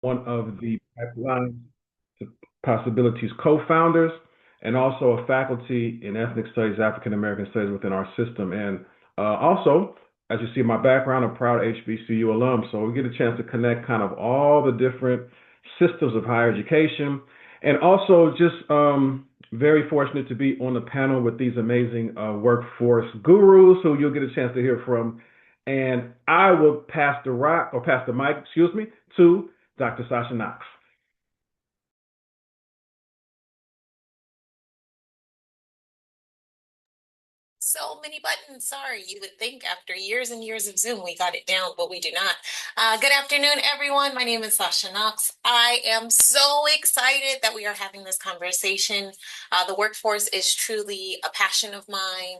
one of the Pipeline to Possibilities co-founders, and also a faculty in ethnic studies, African American studies within our system. And also, as you see in my background, a proud HBCU alum. So we get a chance to connect kind of all the different systems of higher education. And also just very fortunate to be on the panel with these amazing workforce gurus who you'll get a chance to hear from. And I will pass the rock or pass the mic, excuse me, to Dr. Sasha Knox. So many buttons. Sorry, you would think after years and years of Zoom we got it down, but we do not. Good afternoon, everyone. My name is Sasha Knox. I am so excited that we are having this conversation. The workforce is truly a passion of mine.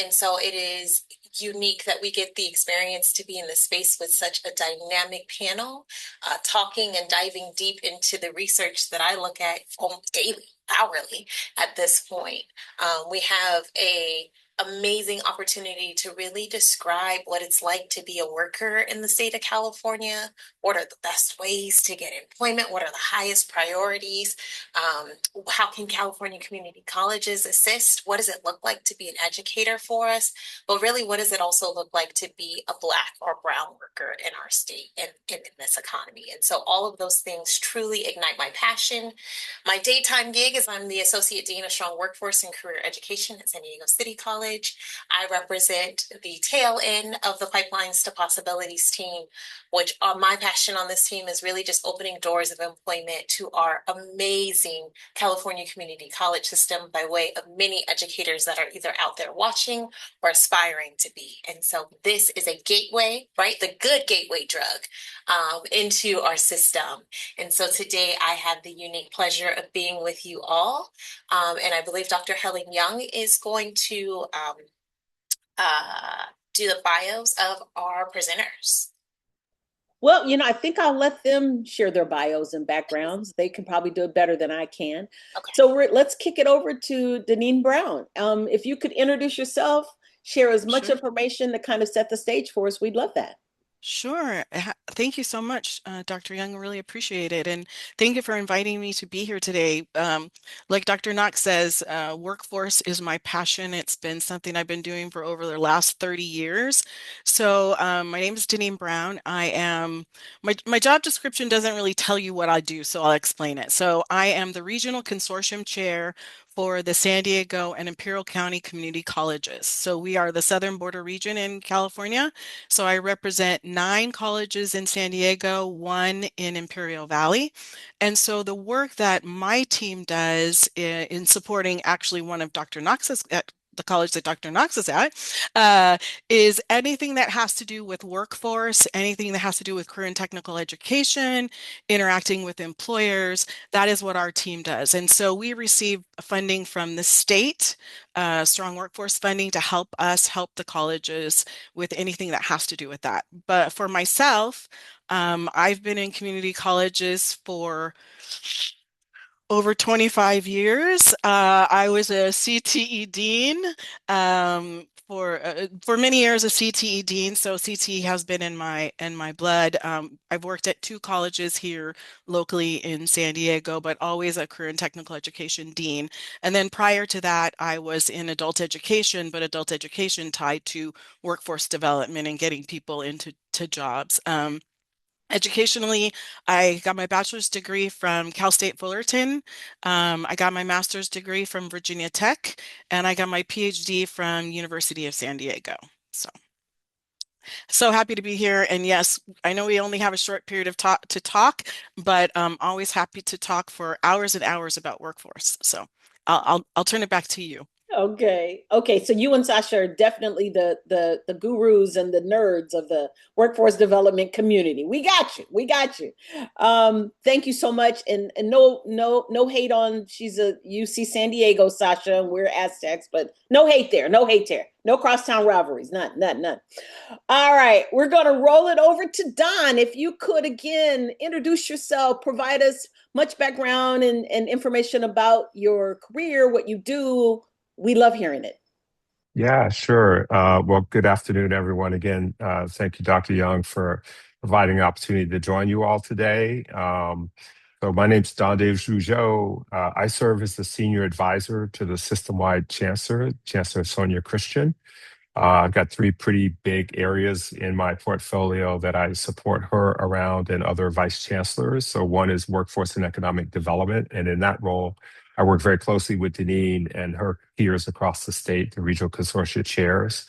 And so it is unique that we get the experience to be in the space with such a dynamic panel, talking and diving deep into the research that I look at daily, hourly at this point. We have a amazing opportunity to really describe what it's like to be a worker in the state of California. What are the best ways to get employment? What are the highest priorities? How can California community colleges assist? What does it look like to be an educator for us? But really, what does it also look like to be a Black or brown worker in our state and in this economy? And so all of those things truly ignite my passion. My daytime gig is I'm the Associate Dean of Strong Workforce and Career Education at San Diego City College. I represent the tail end of the Pipelines to Possibilities team, which my passion on this team is really just opening doors of employment to our amazing California community college system by way of many educators that are either out there watching or aspiring to be. And so this is a gateway, right? The good gateway drug into our system. And so today I have the unique pleasure of being with you all. And I believe Dr. Helen Young is going to uh, do the bios of our presenters. Well, I think I'll let them share their bios and backgrounds. They can probably do it better than I can. Okay. So let's kick it over to Deneen Brown. If you could introduce yourself, share as much Sure. information to kind of set the stage for us, we'd love that. Sure. Thank you so much, Dr. Young. Really appreciate it. And thank you for inviting me to be here today. Like Dr. Knox says, workforce is my passion. It's been something I've been doing for over the last 30 years. So my name is Deneen Brown. My job description doesn't really tell you what I do, so I'll explain it. So I am the Regional Consortium Chair for the San Diego and Imperial County Community Colleges. So we are the southern border region in California. So I represent 9 colleges in San Diego, 1 in Imperial Valley. And so the work that my team does in supporting actually one of Dr. Knox's at the college that Dr. Knox is at, is anything that has to do with workforce, anything that has to do with career and technical education, interacting with employers. That is what our team does. And so we receive funding from the state, strong workforce funding to help us help the colleges with anything that has to do with that. But for myself, I've been in community colleges for over 25 years. I was a CTE dean for many years, a CTE dean. So CTE has been in my blood. I've worked at 2 colleges here locally in San Diego, but always a career and technical education dean. And then prior to that, I was in adult education, but adult education tied to workforce development and getting people into jobs. Educationally, I got my bachelor's degree from Cal State Fullerton. I got my master's degree from Virginia Tech, and I got my PhD from University of San Diego. So happy to be here. And yes, I know we only have a short period of talk to talk, but always happy to talk for hours and hours about workforce. So I'll turn it back to you. Okay. Okay. So you and Sasha are definitely the gurus and the nerds of the workforce development community. We got you. We got you. Thank you so much. And no hate on she's a UC San Diego, Sasha, and we're Aztecs, but no hate there. No hate there. No crosstown rivalries. None. All right. We're gonna roll it over to Don. If you could again introduce yourself, provide us much background and information about your career, what you do. We love hearing it. Yeah, sure. Well, good afternoon, everyone. Again, thank you, Dr. Young, for providing an opportunity to join you all today. So my name's Don Dave Rougeau. I serve as the senior advisor to the system-wide chancellor, Chancellor Sonia Christian. I've got three pretty big areas in my portfolio that I support her around and other vice chancellors. So one is workforce and economic development. And in that role, I work very closely with Deneen and her peers across the state, the regional consortia chairs.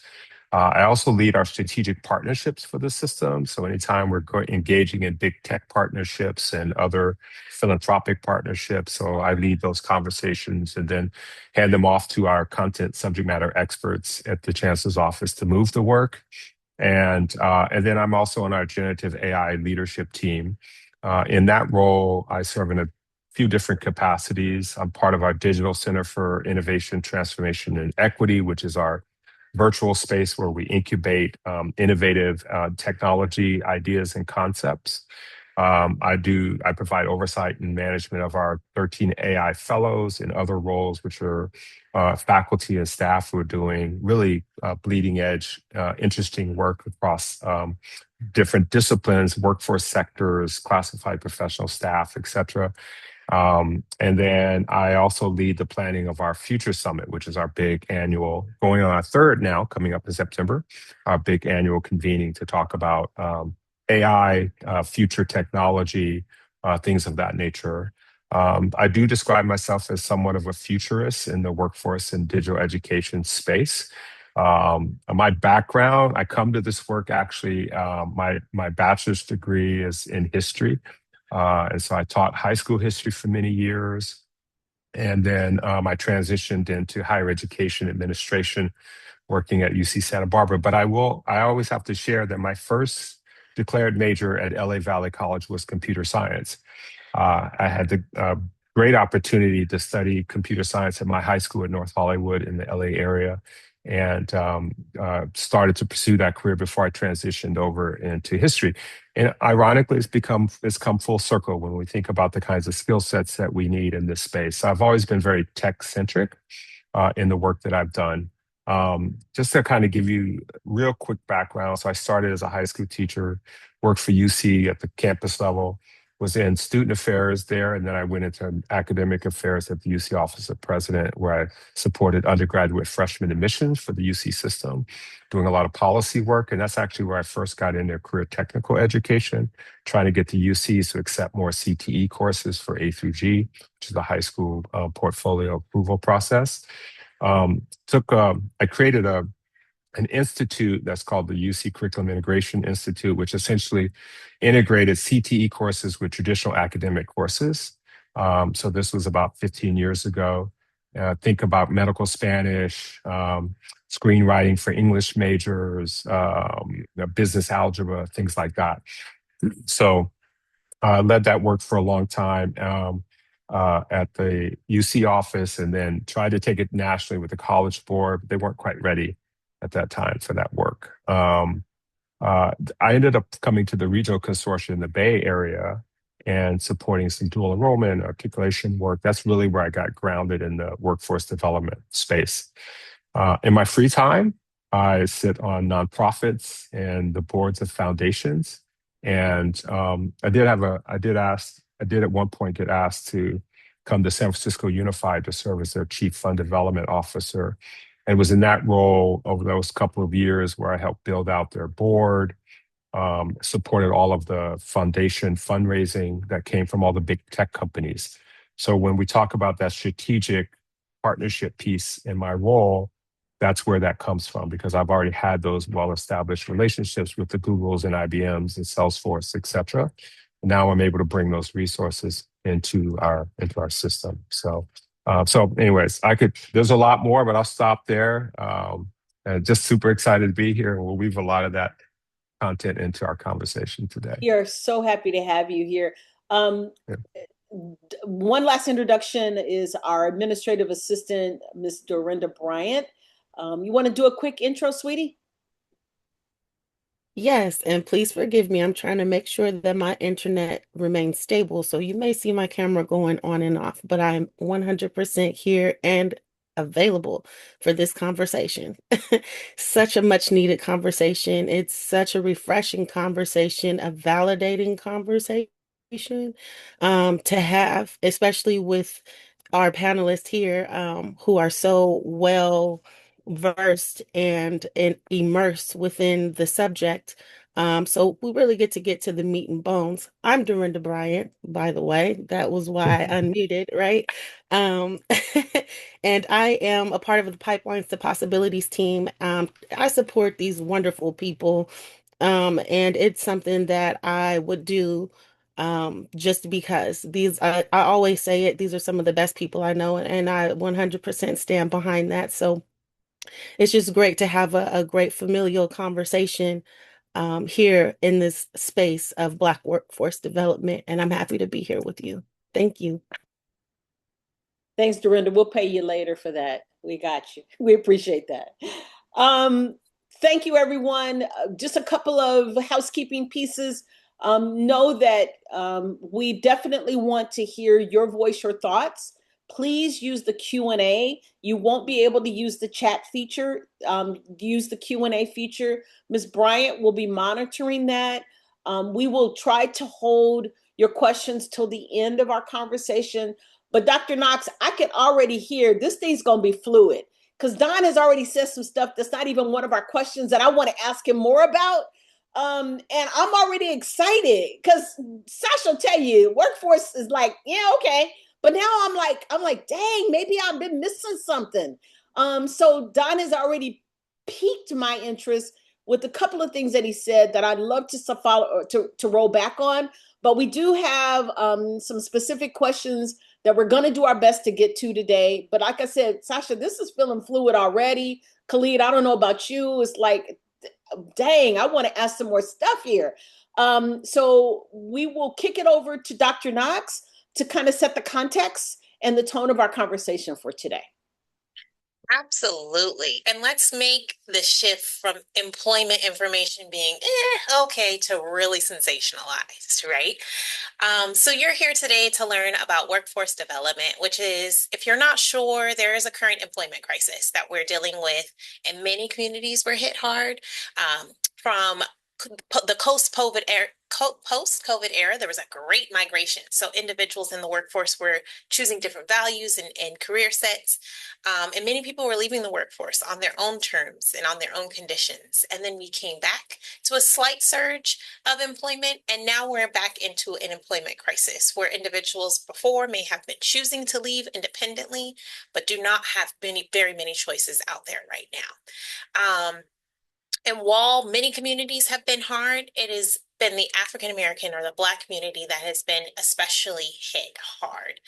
I also lead our strategic partnerships for the system. So anytime we're engaging in big tech partnerships and other philanthropic partnerships, so I lead those conversations and then hand them off to our content subject matter experts at the chancellor's office to move the work. And then I'm also on our generative AI leadership team. In that role, I serve in a few different capacities. I'm part of our Digital Center for Innovation, Transformation, and Equity, which is our virtual space where we incubate innovative technology ideas and concepts. I provide oversight and management of our 13 AI fellows and other roles, which are faculty and staff who are doing really bleeding edge, interesting work across different disciplines, workforce sectors, classified professional staff, et cetera. And then I also lead the planning of our Future Summit, which is our big annual, going on our third now, coming up in September, our big annual convening to talk about AI, future technology, things of that nature. I do describe myself as somewhat of a futurist in the workforce and digital education space. My background, I come to this work actually, my bachelor's degree is in history. And so I taught high school history for many years. And then I transitioned into higher education administration, working at UC Santa Barbara. But I always have to share that my first declared major at LA Valley College was computer science. I had the great opportunity to study computer science at my high school in North Hollywood in the LA area, and started to pursue that career before I transitioned over into history. And ironically, it's come full circle when we think about the kinds of skill sets that we need in this space. So I've always been very tech centric in the work that I've done. Just to kind of give you real quick background. So I started as a high school teacher, worked for UC at the campus level, was in student affairs there, and then I went into academic affairs at the UC Office of President, where I supported undergraduate freshman admissions for the UC system, doing a lot of policy work. And that's actually where I first got into career technical education, trying to get the UCs to accept more CTE courses for A through G, which is the high school portfolio approval process. I created an institute that's called the UC Curriculum Integration Institute, which essentially integrated CTE courses with traditional academic courses. So this was about 15 years ago. Think about medical Spanish, screenwriting for English majors, business algebra, things like that. So led that work for a long time at the UC office, and then tried to take it nationally with the College Board. They weren't quite ready at that time for that work. I ended up coming to the regional consortium in the Bay Area and supporting some dual enrollment, articulation work. That's really where I got grounded in the workforce development space. In my free time, I sit on nonprofits and the boards of foundations. And I did at one point get asked to come to San Francisco Unified to serve as their chief fund development officer. And was in that role over those couple of years where I helped build out their board, supported all of the foundation fundraising that came from all the big tech companies. So when we talk about that strategic partnership piece in my role, that's where that comes from, because I've already had those well-established relationships with the Googles and IBMs and Salesforce, et cetera. Now I'm able to bring those resources into our system. So anyways, there's a lot more, but I'll stop there. And just super excited to be here, and we'll weave a lot of that content into our conversation today. We are so happy to have you here. Yeah. One last introduction is our administrative assistant, Ms. Dorinda Bryant. You want to do a quick intro, sweetie? Yes, and please forgive me. I'm trying to make sure that my internet remains stable. So you may see my camera going on and off, but I'm 100% here and available for this conversation. Such a much needed conversation. It's such a refreshing conversation, a validating conversation to have, especially with our panelists here who are so well versed and immersed within the subject. So we really get to the meat and bones. I'm Dorinda Bryant, by the way. That was why I unmuted, right? Um, and I am a part of the Pipelines to Possibilities team. I support these wonderful people, and it's something that I would do just because I always say it, these are some of the best people I know, and I 100% stand behind that. So it's just great to have a great familial conversation here in this space of Black workforce development, and I'm happy to be here with you. Thank you. Thanks, Dorinda. We'll pay you later for that. We got you. We appreciate that. Thank you, everyone. Just a couple of housekeeping pieces. Know that we definitely want to hear your voice, your thoughts. Please use the Q&A. You won't be able to use the chat feature. Use the Q&A feature. Ms. Bryant will be monitoring that. We will try to hold your questions till the end of our conversation. But Dr. Knox, I can already hear this thing's going to be fluid because Don has already said some stuff that's not even one of our questions that I want to ask him more about. And I'm already excited because Sasha will tell you, workforce is like, yeah, okay. But now I'm like, dang, maybe I've been missing something. So Don has already piqued my interest with a couple of things that he said that I'd love to follow to roll back on. But we do have some specific questions that we're going to do our best to get to today. But like I said, Sasha, this is feeling fluid already. Khalid, I don't know about you. It's like, dang, I want to ask some more stuff here. So we will kick it over to Dr. Knox to kind of set the context and the tone of our conversation for today. Absolutely. And let's make the shift from employment information being okay to really sensationalized, right? So you're here today to learn about workforce development, which is, if you're not sure, there is a current employment crisis that we're dealing with, and many communities were hit hard from the post-COVID era. There was a great migration. So individuals in the workforce were choosing different values and career sets. And many people were leaving the workforce on their own terms and on their own conditions. And then we came back to a slight surge of employment. And now we're back into an employment crisis where individuals before may have been choosing to leave independently, but do not have very many choices out there right now. And while many communities have been hard, it has been the African American or the Black community that has been especially hit hard.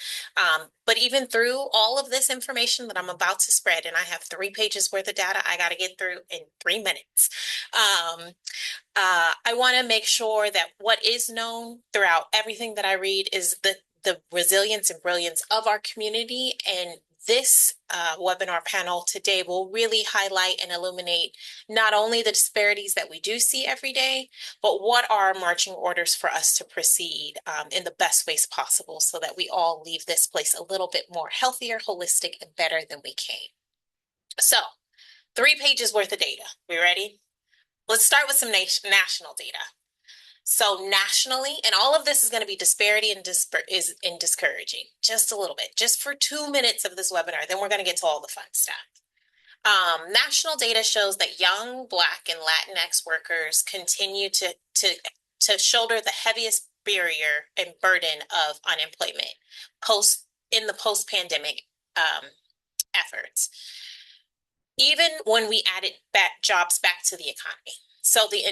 But even through all of this information that I'm about to spread, and I have 3 pages worth of data I got to get through in 3 minutes, I want to make sure that what is known throughout everything that I read is the resilience and brilliance of our community. And this webinar panel today will really highlight and illuminate not only the disparities that we do see every day, but what are marching orders for us to proceed in the best ways possible so that we all leave this place a little bit more healthier, holistic, and better than we came. So 3 pages worth of data. We ready? Let's start with some national data. So nationally, and all of this is going to be disparity and discouraging, just a little bit, just for 2 minutes of this webinar, then we're going to get to all the fun stuff. National data shows that young Black and Latinx workers continue to shoulder the heaviest barrier and burden of unemployment in the post-pandemic efforts, even when we added jobs back to the economy. So the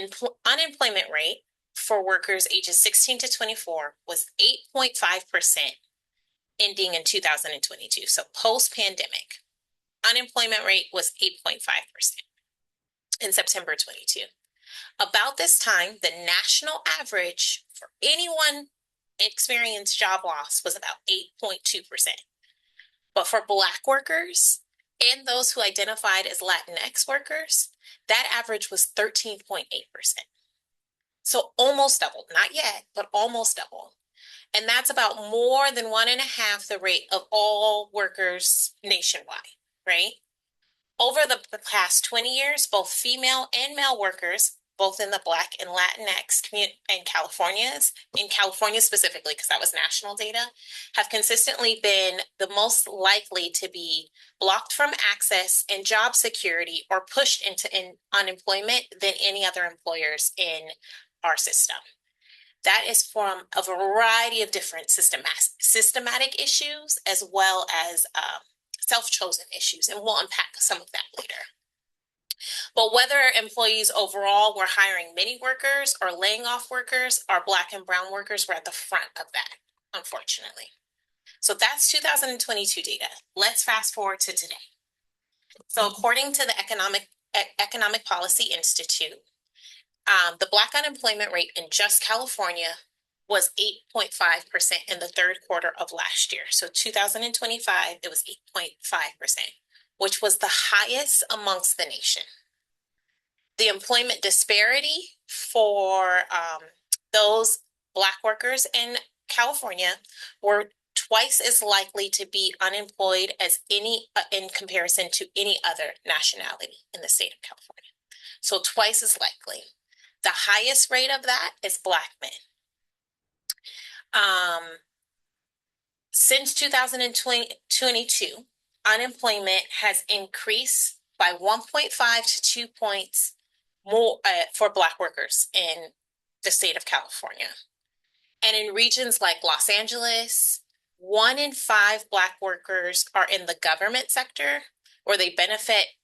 unemployment rate for workers ages 16 to 24 was 8.5% ending in 2022. So post-pandemic, unemployment rate was 8.5% in September 22. About this time, the national average for anyone experienced job loss was about 8.2%. But for Black workers and those who identified as Latinx workers, that average was 13.8%. So almost double, not yet, but almost double. And that's about more than 1.5 the rate of all workers nationwide. right? Over the past 20 years, both female and male workers, both in the Black and Latinx community in California specifically, because that was national data, have consistently been the most likely to be blocked from access and job security or pushed into unemployment than any other employers in our system. That is from a variety of different systematic issues as well as self-chosen issues, and we'll unpack some of that later. But whether employees overall were hiring many workers or laying off workers, our Black and brown workers were at the front of that, unfortunately. So that's 2022 data. Let's fast forward to today. So according to the Economic Policy Institute, the Black unemployment rate in just California was 8.5% in the third quarter of last year. So 2025, it was 8.5%, which was the highest amongst the nation. The employment disparity for those Black workers in California were twice as likely to be unemployed as any in comparison to any other nationality in the state of California. So twice as likely. The highest rate of that is Black men. Since 2022, unemployment has increased by 1.5 to 2 points more for Black workers in the state of California. And in regions like Los Angeles, 1 in 5 Black workers are in the government sector, where they benefit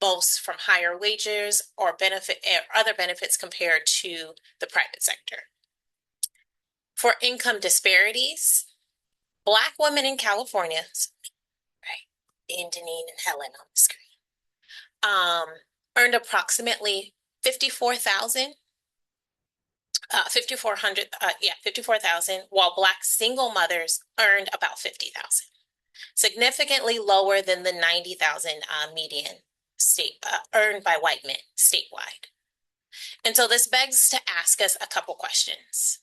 both from higher wages or other benefits compared to the private sector. For income disparities, Black women in California, right, and Deneen and Helen on the screen, earned approximately $54,000, while Black single mothers earned about $50,000, significantly lower than the $90,000 median earned by white men statewide. And so this begs to ask us a couple questions.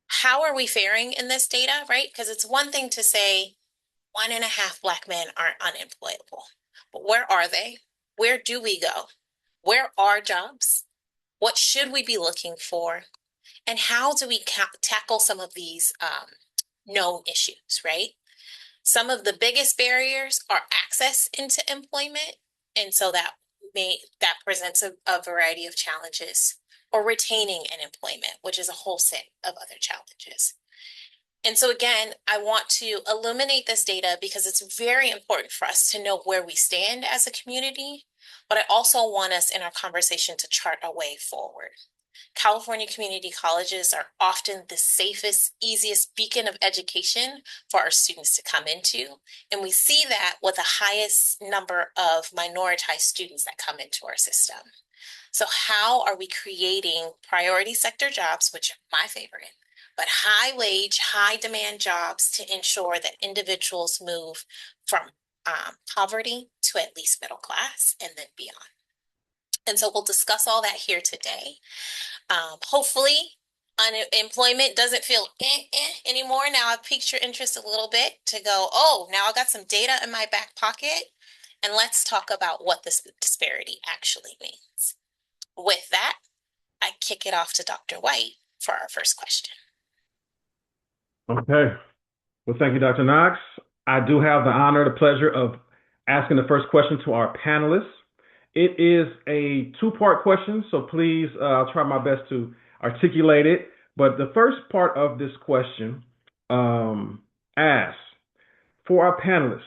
How are we faring in this data, right? Because it's one thing to say 1.5 Black men aren't unemployable, but where are they? Where do we go? Where are jobs? What should we be looking for? And how do we tackle some of these known issues, right? Some of the biggest barriers are access into employment. And so that presents a variety of challenges, or retaining an employment, which is a whole set of other challenges. And so again, I want to illuminate this data because it's very important for us to know where we stand as a community, but I also want us in our conversation to chart a way forward. California community colleges are often the safest, easiest beacon of education for our students to come into. And we see that with the highest number of minoritized students that come into our system. So how are we creating priority sector jobs, which are my favorite, but high wage, high demand jobs to ensure that individuals move from poverty to at least middle class and then beyond? And so we'll discuss all that here today. Hopefully, unemployment doesn't feel anymore. Now I've piqued your interest a little bit to go, oh, now I got some data in my back pocket, and let's talk about what this disparity actually means. With that, I kick it off to Dr. White for our first question. Okay. Well, thank you, Dr. Knox. I do have the honor, the pleasure of asking the first question to our panelists. It is a 2-part question, so please, I'll try my best to articulate it. But the first part of this question asks, for our panelists,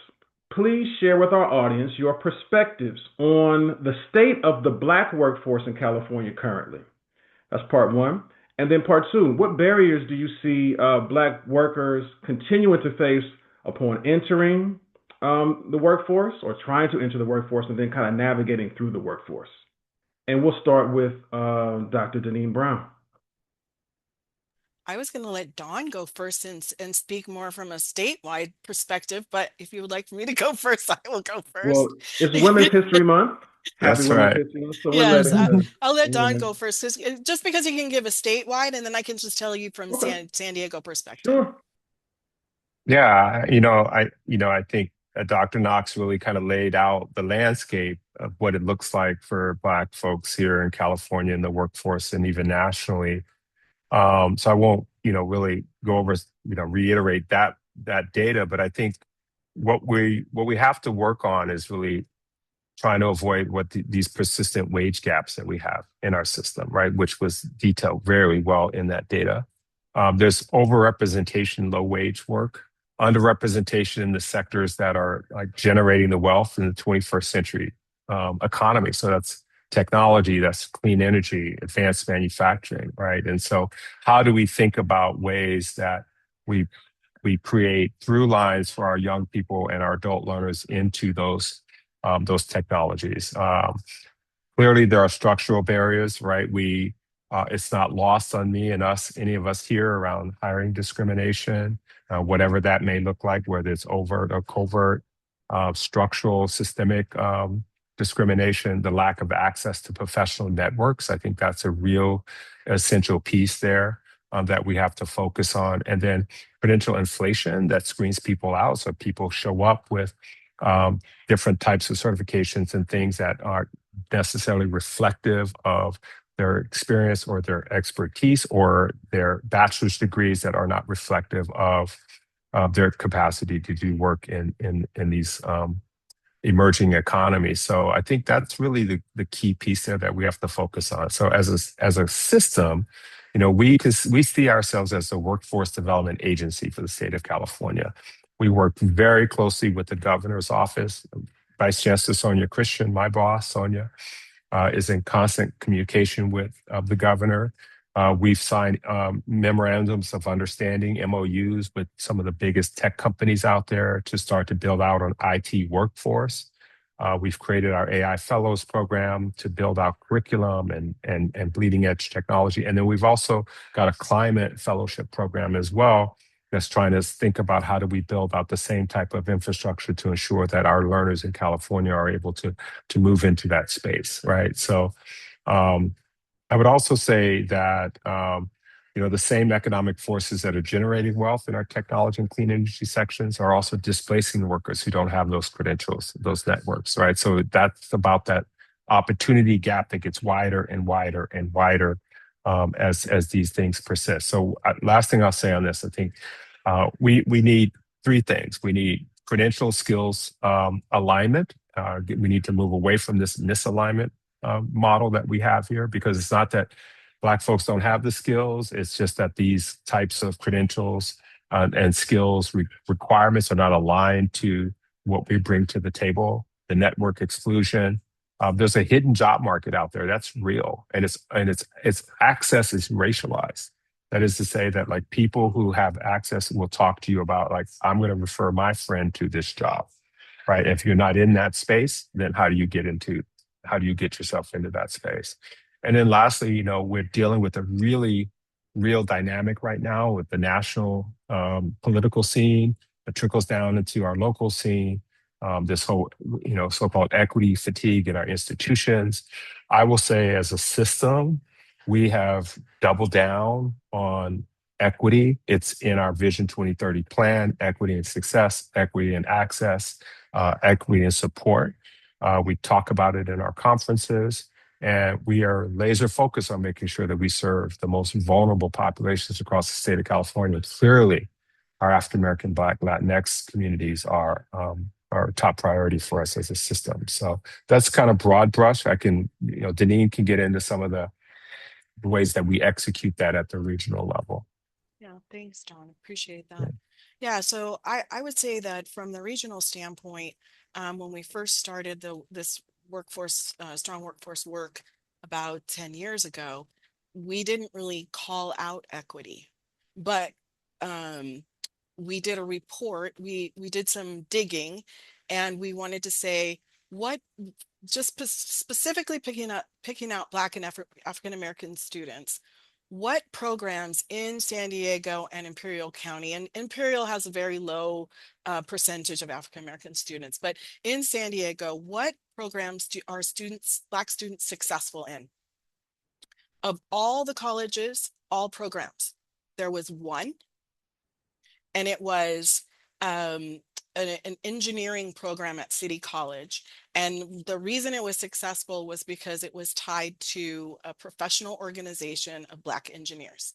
please share with our audience your perspectives on the state of the Black workforce in California currently. That's part 1. And then part 2, what barriers do you see Black workers continuing to face upon entering the workforce, or trying to enter the workforce, and then kind of navigating through the workforce? And we'll start with Dr. Deneen Brown. I was going to let Dawn go first and speak more from a statewide perspective, but if you would like for me to go first, I will go first. Well, it's Women's History Month. Happy Women's History Month. So yes, I'll let Dawn go first, just because you can give a statewide, and then I can just tell you from San Diego perspective. Sure. Yeah, I think Dr. Knox really kind of laid out the landscape of what it looks like for Black folks here in California in the workforce and even nationally. So I won't, really go over, reiterate that data, but I think what we have to work on is really trying to avoid these persistent wage gaps that we have in our system, right? Which was detailed very well in that data. There's overrepresentation in low wage work, underrepresentation in the sectors that are like generating the wealth in the 21st century economy. So that's technology, that's clean energy, advanced manufacturing, right? And so how do we think about ways that we we create through lines for our young people and our adult learners into those technologies. Clearly, there are structural barriers, right? It's not lost on me and any of us here around hiring discrimination, whatever that may look like, whether it's overt or covert, structural, systemic discrimination, the lack of access to professional networks. I think that's a real essential piece there that we have to focus on. And then credential inflation that screens people out. So people show up with different types of certifications and things that aren't necessarily reflective of their experience or their expertise, or their bachelor's degrees that are not reflective of their capacity to do work in these emerging economies. So I think that's really the key piece there that we have to focus on. So as a system, we see ourselves as a workforce development agency for the state of California. We work very closely with the governor's office. Vice Chancellor Sonia Christian, my boss, Sonia, is in constant communication with the governor. We've signed memorandums of understanding, MOUs, with some of the biggest tech companies out there to start to build out an IT workforce. We've created our AI Fellows program to build out curriculum and bleeding edge technology. And then we've also got a climate fellowship program as well that's trying to think about how do we build out the same type of infrastructure to ensure that our learners in California are able to move into that space, right? So I would also say that the same economic forces that are generating wealth in our technology and clean energy sections are also displacing workers who don't have those credentials, those networks, right? So that's about that opportunity gap that gets wider and wider and wider as these things persist. So last thing I'll say on this, I think we need three things. We need credential skills alignment. We need to move away from this misalignment model that we have here, because it's not that Black folks don't have the skills. It's just that these types of credentials and skills requirements are not aligned to what we bring to the table. The network exclusion. There's a hidden job market out there that's real, and its access is racialized. That is to say that like people who have access will talk to you about like, I'm going to refer my friend to this job, right? If you're not in that space, then how do you get yourself into that space? And then lastly, we're dealing with a really real dynamic right now with the national political scene that trickles down into our local scene. This whole, so-called equity fatigue in our institutions. I will say as a system, we have doubled down on equity. It's in our Vision 2030 plan, equity and success, equity and access, equity and support. We talk about it in our conferences, and we are laser focused on making sure that we serve the most vulnerable populations across the state of California. Clearly, our African American, Black, Latinx communities are top priority for us as a system. So that's kind of broad brush. Deneen can get into some of the ways that we execute that at the regional level. Yeah, thanks, Don. Appreciate that. Yeah, so I would say that from the regional standpoint, when we first started this strong workforce work about 10 years ago, we didn't really call out equity, but we did a report, we did some digging, and we wanted to say what, just specifically picking out Black and African American students, what programs in San Diego and Imperial County, and Imperial has a very low percentage of African American students, but in San Diego, what programs are Black students successful in? Of all the colleges, all programs, there was one, and it was an engineering program at City College. And the reason it was successful was because it was tied to a professional organization of Black engineers.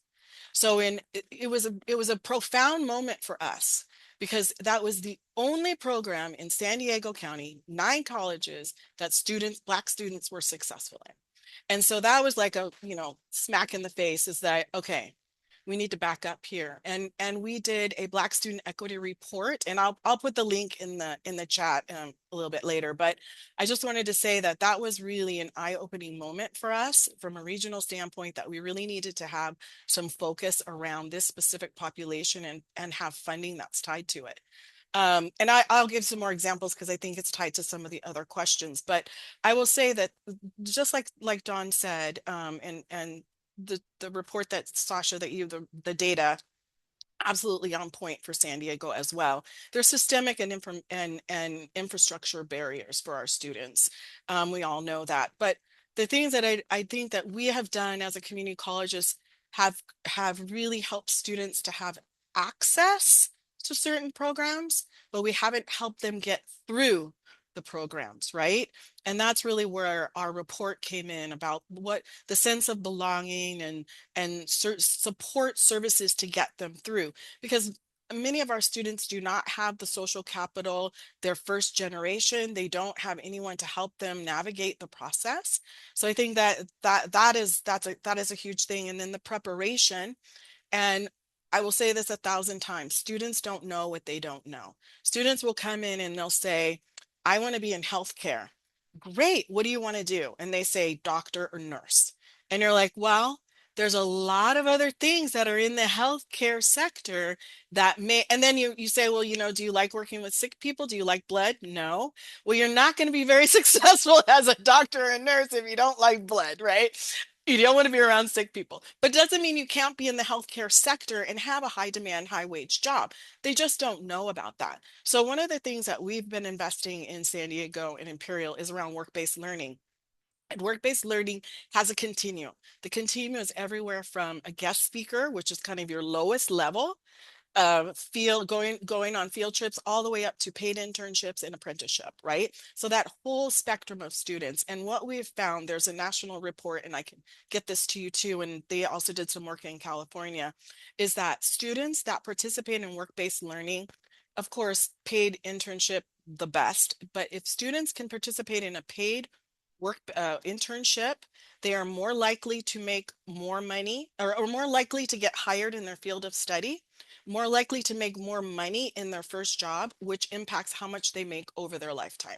So it was a profound moment for us because that was the only program in San Diego County, 9 colleges that Black students were successful in. And so that was like a, smack in the face is that, okay, we need to back up here. And we did a Black student equity report, and I'll put the link in the chat a little bit later. But I just wanted to say that that was really an eye-opening moment for us from a regional standpoint, that we really needed to have some focus around this specific population and have funding that's tied to it. And I'll give some more examples because I think it's tied to some of the other questions. But I will say that just like Dawn said, and the report that Sasha, that the data absolutely on point for San Diego as well. There's systemic and infrastructure barriers for our students. We all know that. But the things that I think that we have done as a community college is have really helped students to have access to certain programs, but we haven't helped them get through the programs, right? And that's really where our report came in about what the sense of belonging and support services to get them through, because many of our students do not have the social capital. They're first generation. They don't have anyone to help them navigate the process. So I think that is a huge thing. And then the preparation, and I will say this 1,000 times, students don't know what they don't know. Students will come in and they'll say, I want to be in healthcare. Great. What do you want to do? And they say doctor or nurse. And you're like, well, there's a lot of other things that are in the healthcare sector that may, and then you say, well, do you like working with sick people? Do you like blood? No. Well, you're not going to be very successful as a doctor or a nurse if you don't like blood, right? You don't want to be around sick people, but doesn't mean you can't be in the healthcare sector and have a high demand, high wage job. They just don't know about that. So one of the things that we've been investing in San Diego and Imperial is around work-based learning. And work-based learning has a continuum. The continuum is everywhere from a guest speaker, which is kind of your lowest level, going on field trips, all the way up to paid internships and apprenticeship, right? So that whole spectrum of students. And what we've found, there's a national report, and I can get this to you too, and they also did some work in California, is that students that participate in work-based learning, of course, paid internship, the best, but if students can participate in a paid work internship, they are more likely to make more money, or more likely to get hired in their field of study, more likely to make more money in their first job, which impacts how much they make over their lifetime.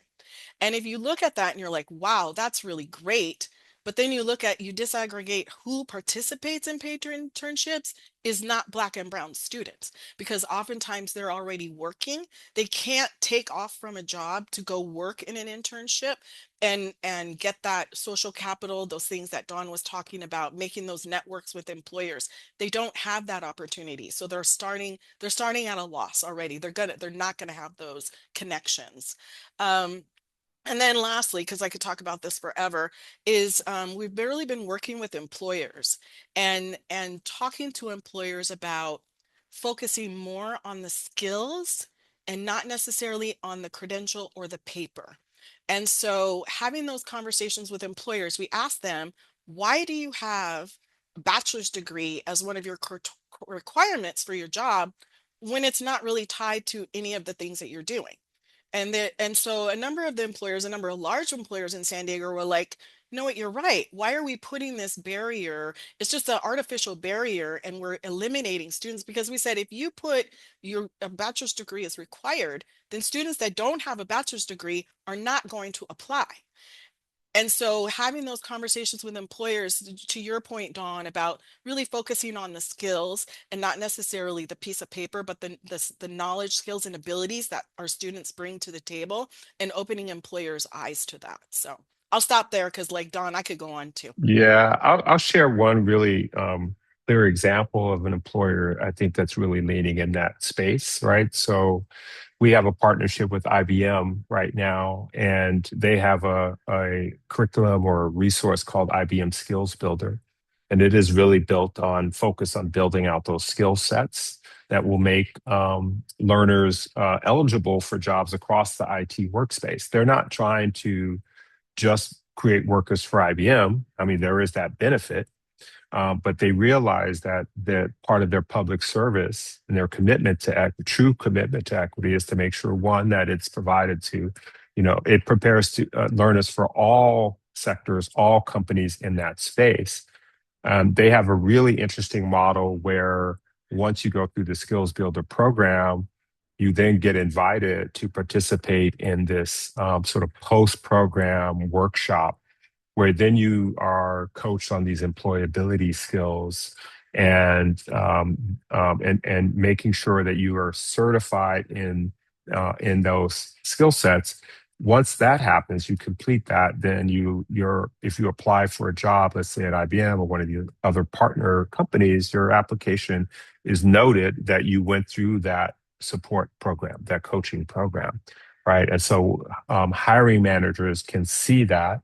And if you look at that and you're like, wow, that's really great. But then you disaggregate who participates in paid internships is not Black and brown students, because oftentimes they're already working. They can't take off from a job to go work in an internship and get that social capital, those things that Dawn was talking about, making those networks with employers. They don't have that opportunity. So they're starting at a loss already. They're not gonna have those connections. And then lastly, because I could talk about this forever, is we've barely been working with employers and talking to employers about focusing more on the skills and not necessarily on the credential or the paper. And so having those conversations with employers, we ask them, why do you have a bachelor's degree as one of your requirements for your job when it's not really tied to any of the things that you're doing? And so a number of a number of large employers in San Diego were like, you know what, you're right. Why are we putting this barrier? It's just an artificial barrier, and we're eliminating students, because we said if you put a bachelor's degree is required, then students that don't have a bachelor's degree are not going to apply. And so having those conversations with employers, to your point, Dawn, about really focusing on the skills and not necessarily the piece of paper, but the knowledge, skills, and abilities that our students bring to the table, and opening employers' eyes to that. So I'll stop there because, like Dawn, I could go on too. Yeah, I'll share one really clear example of an employer I think that's really leaning in that space, right? So we have a partnership with IBM right now, and they have a curriculum or a resource called IBM Skills Builder. And it is really built on focus on building out those skill sets that will make learners eligible for jobs across the IT workspace. They're not trying to just create workers for IBM. I mean, there is that benefit, but they realize that part of their public service and their commitment to true commitment to equity is to make sure, one, that it's provided to, it prepares to learners for all sectors, all companies in that space. They have a really interesting model where once you go through the Skills Builder program, you then get invited to participate in this sort of post-program workshop where then you are coached on these employability skills and making sure that you are certified in those skill sets. Once that happens, you complete that, then if you apply for a job, let's say at IBM or one of the other partner companies, your application is noted that you went through that support program, that coaching program, right? And so hiring managers can see that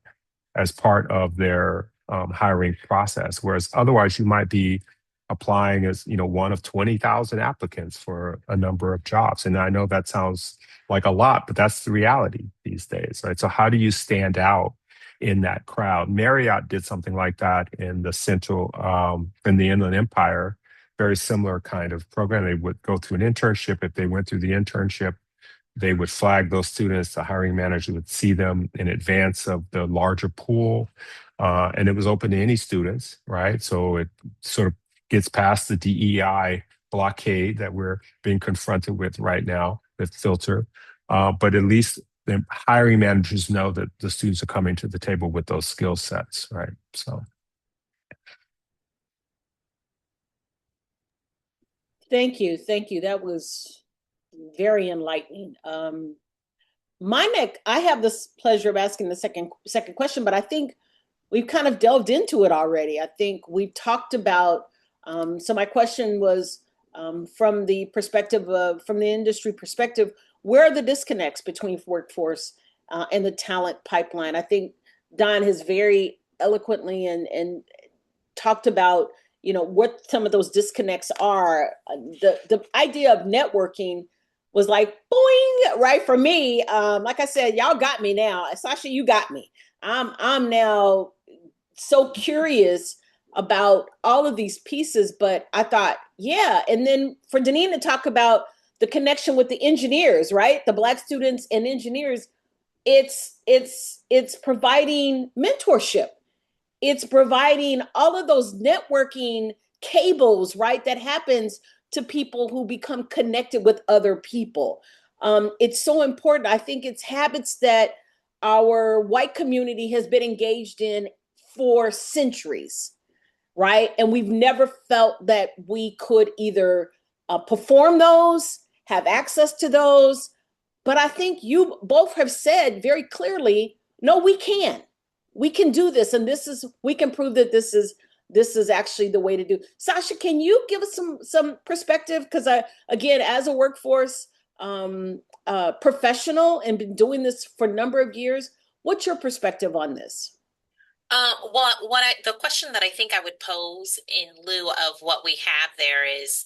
as part of their hiring process. Whereas otherwise, you might be applying as one of 20,000 applicants for a number of jobs. And I know that sounds like a lot, but that's the reality these days, right? So how do you stand out in that crowd? Marriott did something like that in the Inland Empire, very similar kind of program. They would go through an internship. If they went through the internship, they would flag those students. The hiring manager would see them in advance of the larger pool. And it was open to any students, right? So it sort of gets past the DEI blockade that we're being confronted with right now, with filter. But at least the hiring managers know that the students are coming to the table with those skill sets, right? So. Thank you. Thank you. That was very enlightening. I have this pleasure of asking the second question, but I think we've kind of delved into it already. I think we've talked about, so my question was from the industry perspective, where are the disconnects between workforce and the talent pipeline? I think Don has very eloquently and talked about what some of those disconnects are. The idea of networking was like boing, right? For me, like I said, y'all got me now. Sasha, you got me. I'm now so curious about all of these pieces, but I thought, yeah. And then for Deneen to talk about the connection with the engineers, right? The Black students and engineers, it's providing mentorship. It's providing all of those networking cables, right? That happens to people who become connected with other people. It's so important. I think it's habits that our white community has been engaged in for centuries, right? And we've never felt that we could either perform those, have access to those. But I think you both have said very clearly, no, we can. We can do this, and we can prove that this is actually the way to do. Sasha, can you give us some perspective? Because again, as a workforce professional and been doing this for a number of years, what's your perspective on this? The question that I think I would pose in lieu of what we have there is,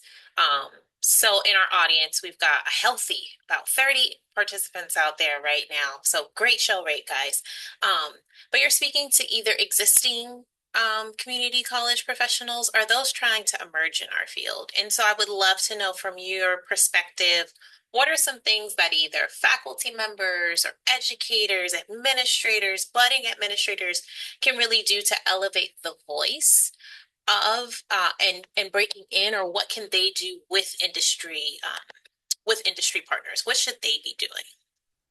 so in our audience, we've got a healthy about 30 participants out there right now. So great show rate, guys. But you're speaking to either existing community college professionals or those trying to emerge in our field. And so I would love to know from your perspective, what are some things that either faculty members or educators, administrators, budding administrators can really do to elevate the voice of and breaking in, or what can they do with industry partners? What should they be doing?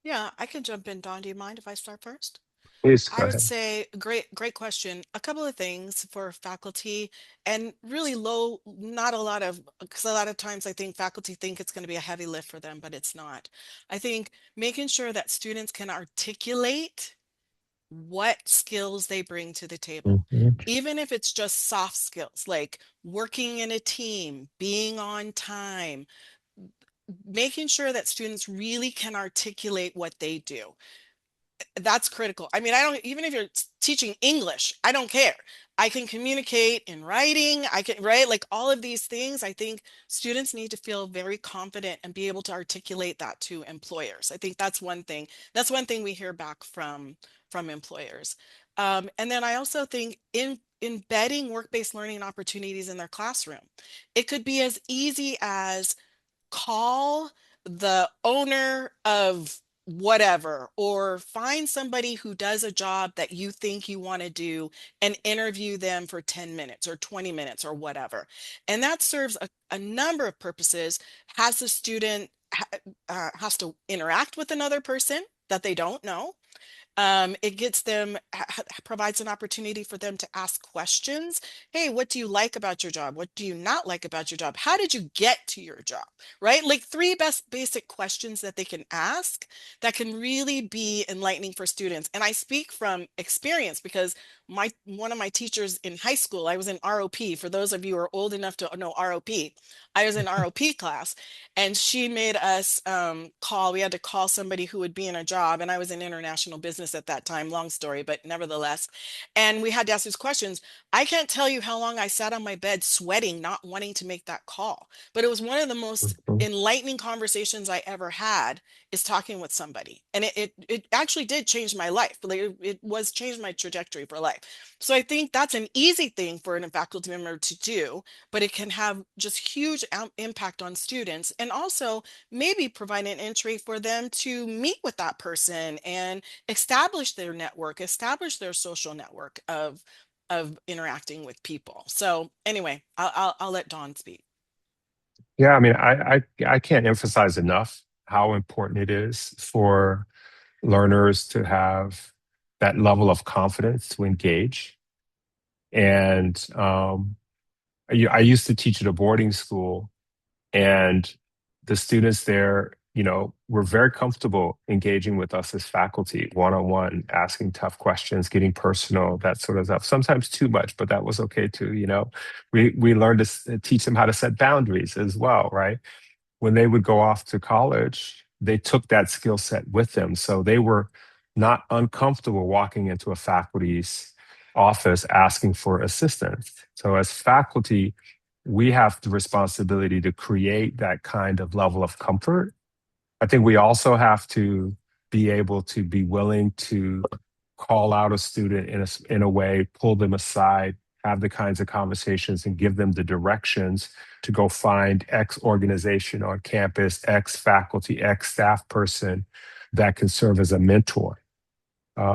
Yeah, I can jump in. Don, do you mind if I start first? Please go I would ahead. say great question. A couple of things for faculty and really low, not a lot of, because a lot of times I think faculty think it's going to be a heavy lift for them, but it's not. I think making sure that students can articulate what skills they bring to the table, Mhm. even if it's just soft skills like working in a team, being on time, making sure that students really can articulate what they do. That's critical. I mean, I don't, even if you're teaching English, I don't care. I can communicate in writing. I can, right? Like all of these things, I think students need to feel very confident and be able to articulate that to employers. I think that's one thing. That's one thing we hear back from employers. And then I also think in embedding work-based learning opportunities in their classroom. It could be as easy as call the owner of whatever, or find somebody who does a job that you think you want to do and interview them for 10 minutes or 20 minutes or whatever. And that serves a number of purposes. Has the student has to interact with another person that they don't know. It gets them, provides an opportunity for them to ask questions. Hey, what do you like about your job? What do you not like about your job? How did you get to your job? Right? Like three basic questions that they can ask that can really be enlightening for students. And I speak from experience because one of my teachers in high school, I was in ROP. For those of you who are old enough to know ROP, I was in ROP class, and she made us we had to call somebody who would be in a job. And I was in international business at that time, long story, but nevertheless. And we had to ask these questions. I can't tell you how long I sat on my bed sweating, not wanting to make that call. But it was one of the most enlightening conversations I ever had, is talking with somebody. And it actually did change my life. Like it was changed my trajectory for life. So I think that's an easy thing for a faculty member to do, but it can have just huge impact on students, and also maybe provide an entry for them to meet with that person and establish their network, establish their social network of interacting with people. So anyway, I'll let Dawn speak. Yeah, I mean, I can't emphasize enough how important it is for learners to have that level of confidence to engage. And I used to teach at a boarding school, and the students there, were very comfortable engaging with us as faculty, one-on-one, asking tough questions, getting personal, that sort of stuff. Sometimes too much, but that was okay too. We learned to teach them how to set boundaries as well, right? When they would go off to college, they took that skill set with them. So they were not uncomfortable walking into a faculty's office asking for assistance. So as faculty, we have the responsibility to create that kind of level of comfort. I think we also have to be able to be willing to call out a student in a way, pull them aside, have the kinds of conversations and give them the directions to go find X organization on campus, X faculty, X staff person that can serve as a mentor.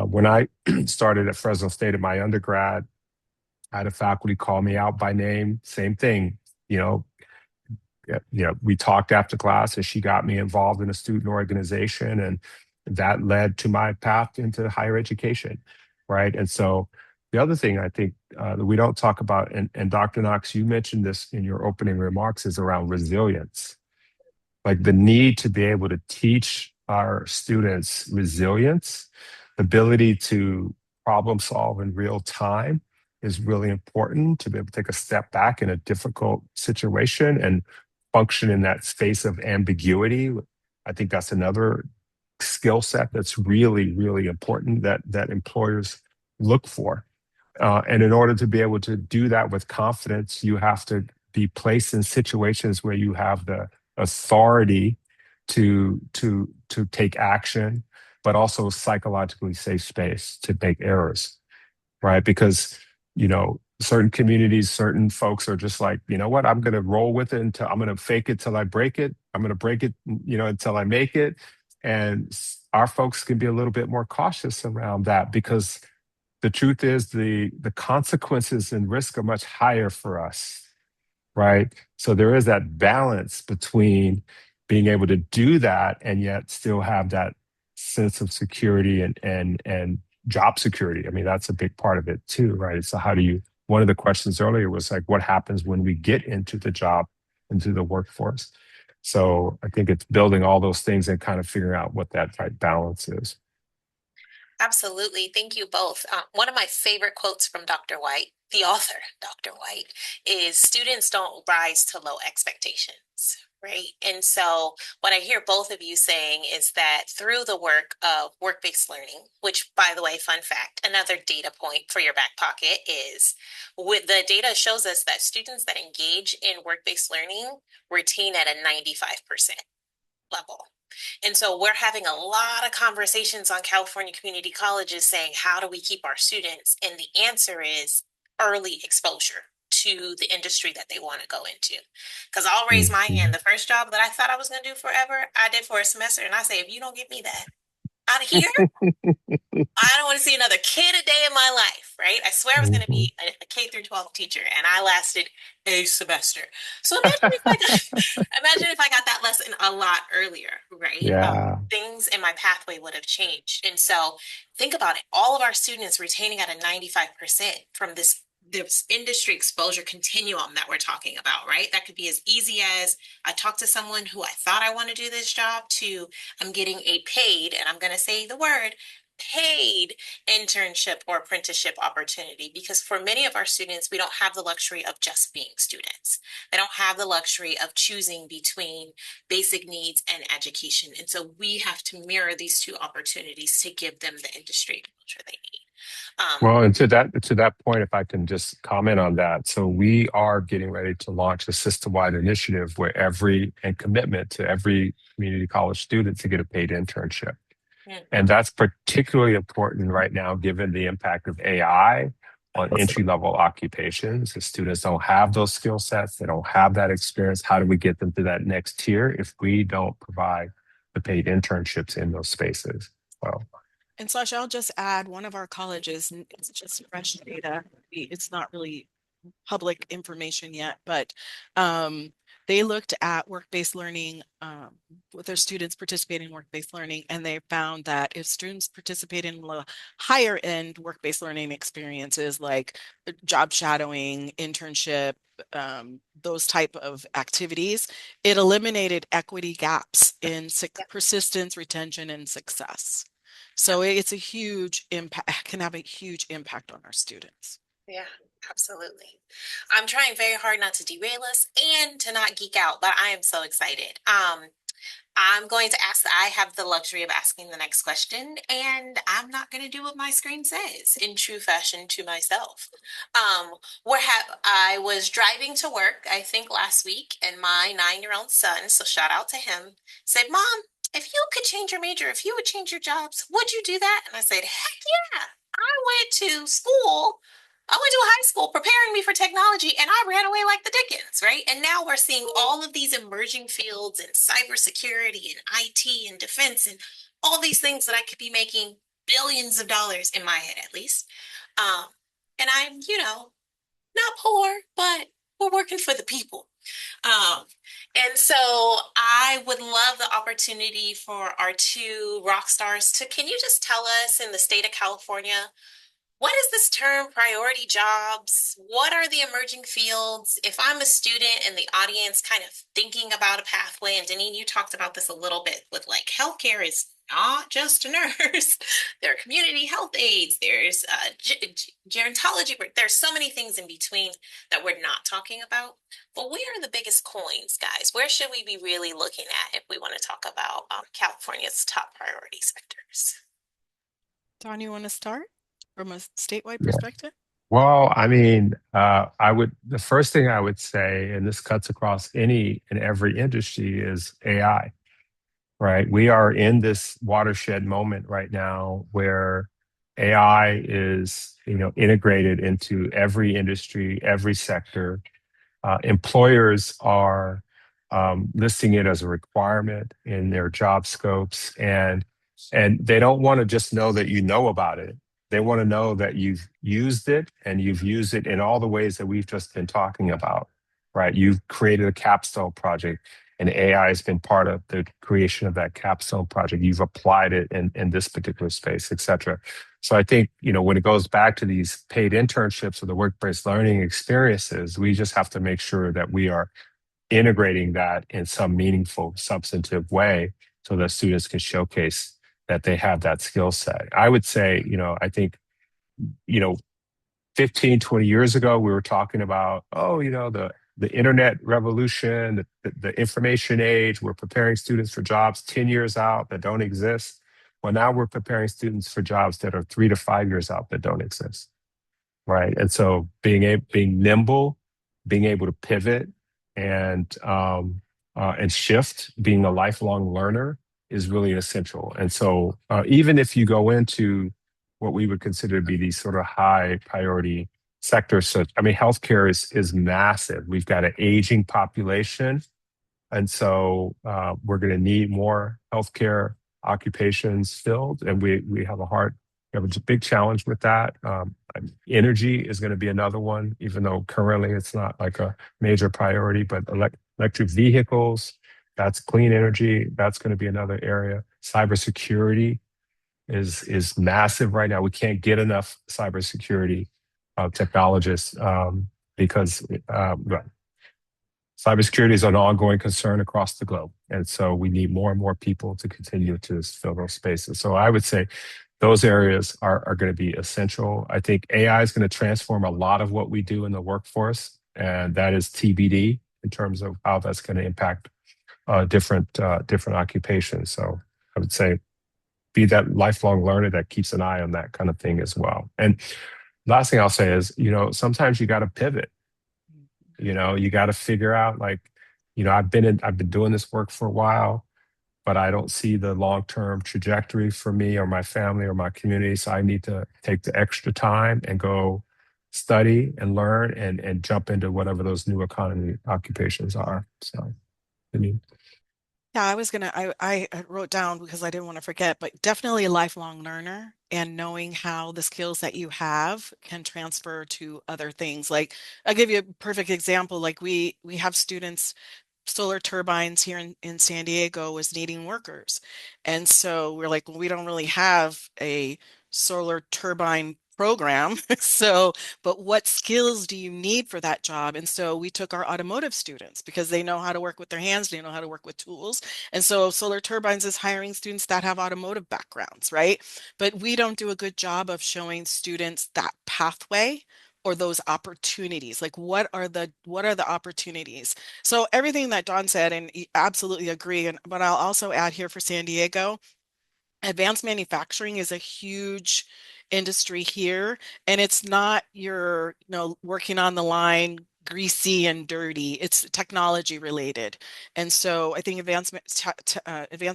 When I started at Fresno State in my undergrad, I had a faculty call me out by name, same thing, you know, we talked after class and she got me involved in a student organization, and that led to my path into higher education, right? And so the other thing I think that we don't talk about, and Dr. Knox, you mentioned this in your opening remarks, is around resilience. Like the need to be able to teach our students resilience, the ability to problem solve in real time is really important, to be able to take a step back in a difficult situation and function in that space of ambiguity. I think that's another skill set that's really, really important that employers look for. And in order to be able to do that with confidence, you have to be placed in situations where you have the authority to take action, but also psychologically safe space to make errors, right? Because certain communities, certain folks are just like, you know what, I'm going to roll with it until I'm going to fake it till I break it. I'm going to break it, until I make it. And our folks can be a little bit more cautious around that, because the truth is the consequences and risk are much higher for us, right? So there is that balance between being able to do that and yet still have that sense of security and job security. I mean, that's a big part of it too, right? So one of the questions earlier was like, what happens when we get into the job, into the workforce? So I think it's building all those things and kind of figuring out what that right balance is. Absolutely. Thank you both. One of my favorite quotes from Dr. White, the author, Dr. White, is students don't rise to low expectations, Right. And so, what I hear both of you saying is that through the work of work-based learning, which, by the way, fun fact, another data point for your back pocket is with the data shows us that students that engage in work-based learning retain at a 95% level. And so we're having a lot of conversations on California community colleges saying, how do we keep our students? And the answer is early exposure to the industry that they want to go into. Because I'll raise my hand. Mhm. The first job that I thought I was going to do forever, I did for a semester. And I say, if you don't get me that out of here, I don't want to see another kid a day in my life, right? I swear I was going to Mhm. be a K through 12 teacher, and I lasted a semester. So imagine if I got, imagine if I got that lesson a lot earlier, right? Yeah. Things in my pathway would have changed. And so think about it. All of our students retaining at a 95% from this industry exposure continuum that we're talking about, right? That could be as easy as I talked to someone who I thought I want to do this job to I'm getting a paid, and I'm going to say the word paid internship or apprenticeship opportunity, because for many of our students, we don't have the luxury of just being students. They don't have the luxury of choosing between basic needs and education. And so we have to mirror these two opportunities to give them the industry exposure they need. Well, and to that point, if I can just comment on that. So we are getting ready to launch a system-wide initiative where and commitment to every community college student to get a paid internship. And that's particularly important right now, given the impact of AI on entry-level occupations. The students don't have those skill sets. They don't have that experience. How do we get them to that next tier if we don't provide the paid internships in those spaces? Well, And Sasha, I'll just add one of our colleges, it's just fresh data. It's not really public information yet, but they looked at work-based learning with their students participating in work-based learning, and they found that if students participate in higher end work-based learning experiences like job shadowing, internship, those type of activities, it eliminated equity gaps in persistence, retention, and success. So it's a huge impact, can have a huge impact on our students. Yeah, absolutely. I'm trying very hard not to derail us and to not geek out, but I am so excited. I'm going to ask, I have the luxury of asking the next question, and I'm not going to do what my screen says in true fashion to myself. I was driving to work, I think last week, and my 9-year-old son, so shout out to him, said, Mom, if you could change your major, if you would change your jobs, would you do that? And I said, heck yeah. I went to school I went to a high school preparing me for technology, and I ran away like the Dickens, right? And now we're seeing all of these emerging fields in cybersecurity and IT and defense and all these things that I could be making billions of dollars in my head, at least. Um, and I'm, not poor, but we're working for the people. Um, and so I would love the opportunity for our two rock stars to, can you just tell us in the state of California, what is this term priority jobs? What are the emerging fields? If I'm a student in the audience kind of thinking about a pathway, and Deneen, you talked about this a little bit with like healthcare is not just a nurse. There are community health aides. There's gerontology. There's so many things in between that we're not talking about. But where are the biggest coins, guys? Where should we be really looking at if we want to talk about California's top priority sectors? Don, you want to start from a statewide yeah. perspective? Well, I mean, the first thing I would say, and this cuts across any and every industry, is AI, right? We are in this watershed moment right now where AI is, integrated into every industry, every sector. Employers are listing it as a requirement in their job scopes, and they don't want to just know that you know about it. They want to know that you've used it, and you've used it in all the ways that we've just been talking about, right? You've created a capstone project, and AI has been part of the creation of that capstone project. You've applied it in this particular space, et cetera. So I think, when it goes back to these paid internships or the work-based learning experiences, we just have to make sure that we are integrating that in some meaningful, substantive way so that students can showcase that they have that skill set. I would say, I think, 15, 20 years ago, we were talking about, the the internet revolution, the information age. We're preparing students for jobs 10 years out that don't exist. Well, now we're preparing students for jobs that are 3 to 5 years out that don't exist, right? And so being nimble, being able to pivot and shift, being a lifelong learner is really essential. And so even if you go into what we would consider to be these sort of high priority sectors, so I mean, healthcare is massive. We've got an aging population, and so we're going to need more healthcare occupations filled, and we have a big challenge with that. Energy is going to be another one, even though currently it's not like a major priority. But electric vehicles, that's clean energy. That's going to be another area. Cybersecurity is massive right now. We can't get enough cybersecurity technologists because well, cybersecurity is an ongoing concern across the globe. And so we need more and more people to continue to fill those spaces. So I would say those areas are going to be essential. I think AI is going to transform a lot of what we do in the workforce, and that is TBD in terms of how that's going to impact different occupations. So I would say be that lifelong learner that keeps an eye on that kind of thing as well. And last thing I'll say is, sometimes you got to pivot. You got to figure out, like, I've been doing this work for a while, but I don't see the long-term trajectory for me or my family or my community. So I need to take the extra time and go study and learn and jump into whatever those new economy occupations are. So, I mean, Yeah, I wrote down because I didn't want to forget, but definitely a lifelong learner and knowing how the skills that you have can transfer to other things. Like I'll give you a perfect example. Like we have students, solar turbines here in San Diego was needing workers. And so we're like, well, we don't really have a solar turbine program. So, but what skills do you need for that job? And so we took our automotive students because they know how to work with their hands, they know how to work with tools. And so solar turbines is hiring students that have automotive backgrounds, right? But we don't do a good job of showing students that pathway or those opportunities. Like what are the opportunities? So everything that Don said, and absolutely agree. And but I'll also add here for San Diego, advanced manufacturing is a huge industry here, and it's not your, working on the line, greasy and dirty. It's technology related. And so I think advanced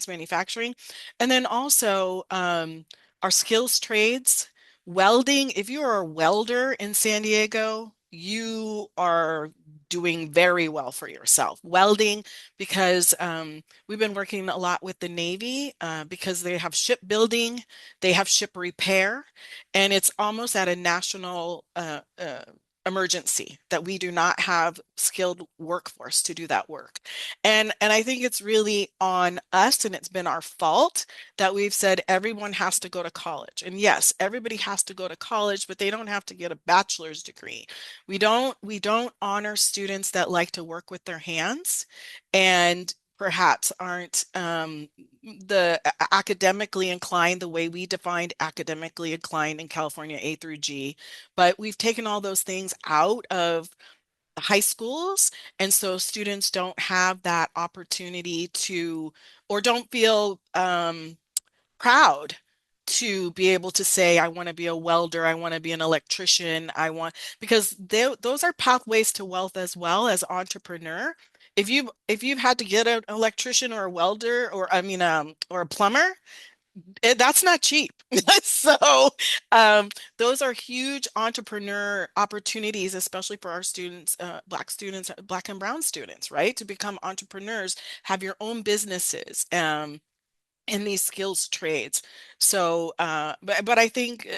manufacturing, and then also our skills trades, welding. If you are a welder in San Diego, you are doing very well for yourself. Welding, because we've been working a lot with the Navy because they have shipbuilding, they have ship repair, and it's almost at a national emergency that we do not have skilled workforce to do that work. And I think it's really on us, and it's been our fault that we've said everyone has to go to college. And yes, everybody has to go to college, but they don't have to get a bachelor's degree. We don't honor students that like to work with their hands and perhaps aren't the academically inclined the way we defined academically inclined in California A through G. But we've taken all those things out of high schools, and so students don't have that opportunity to, or don't feel proud to be able to say, I want to be a welder, I want to be an electrician, because those are pathways to wealth as well as entrepreneur. If you've had to get an electrician or a welder, or I mean, or a plumber, that's not cheap. So those are huge entrepreneur opportunities, especially for our students, Black students, Black and Brown students, right? To become entrepreneurs, have your own businesses. In these skills trades. So, but I think,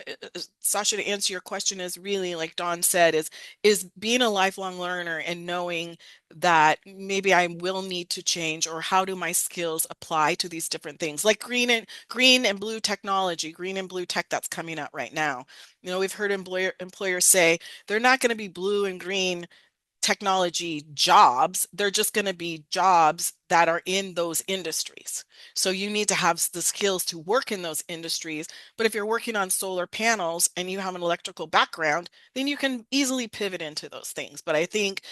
Sasha, to answer your question, is really like Dawn said, is being a lifelong learner and knowing that maybe I will need to change, or how do my skills apply to these different things, like green and blue technology, green and blue tech that's coming out right now. We've heard employers say they're not going to be blue and green technology jobs. They're just going to be jobs that are in those industries. So you need to have the skills to work in those industries. But if you're working on solar panels and you have an electrical background, then you can easily pivot into those things. But I think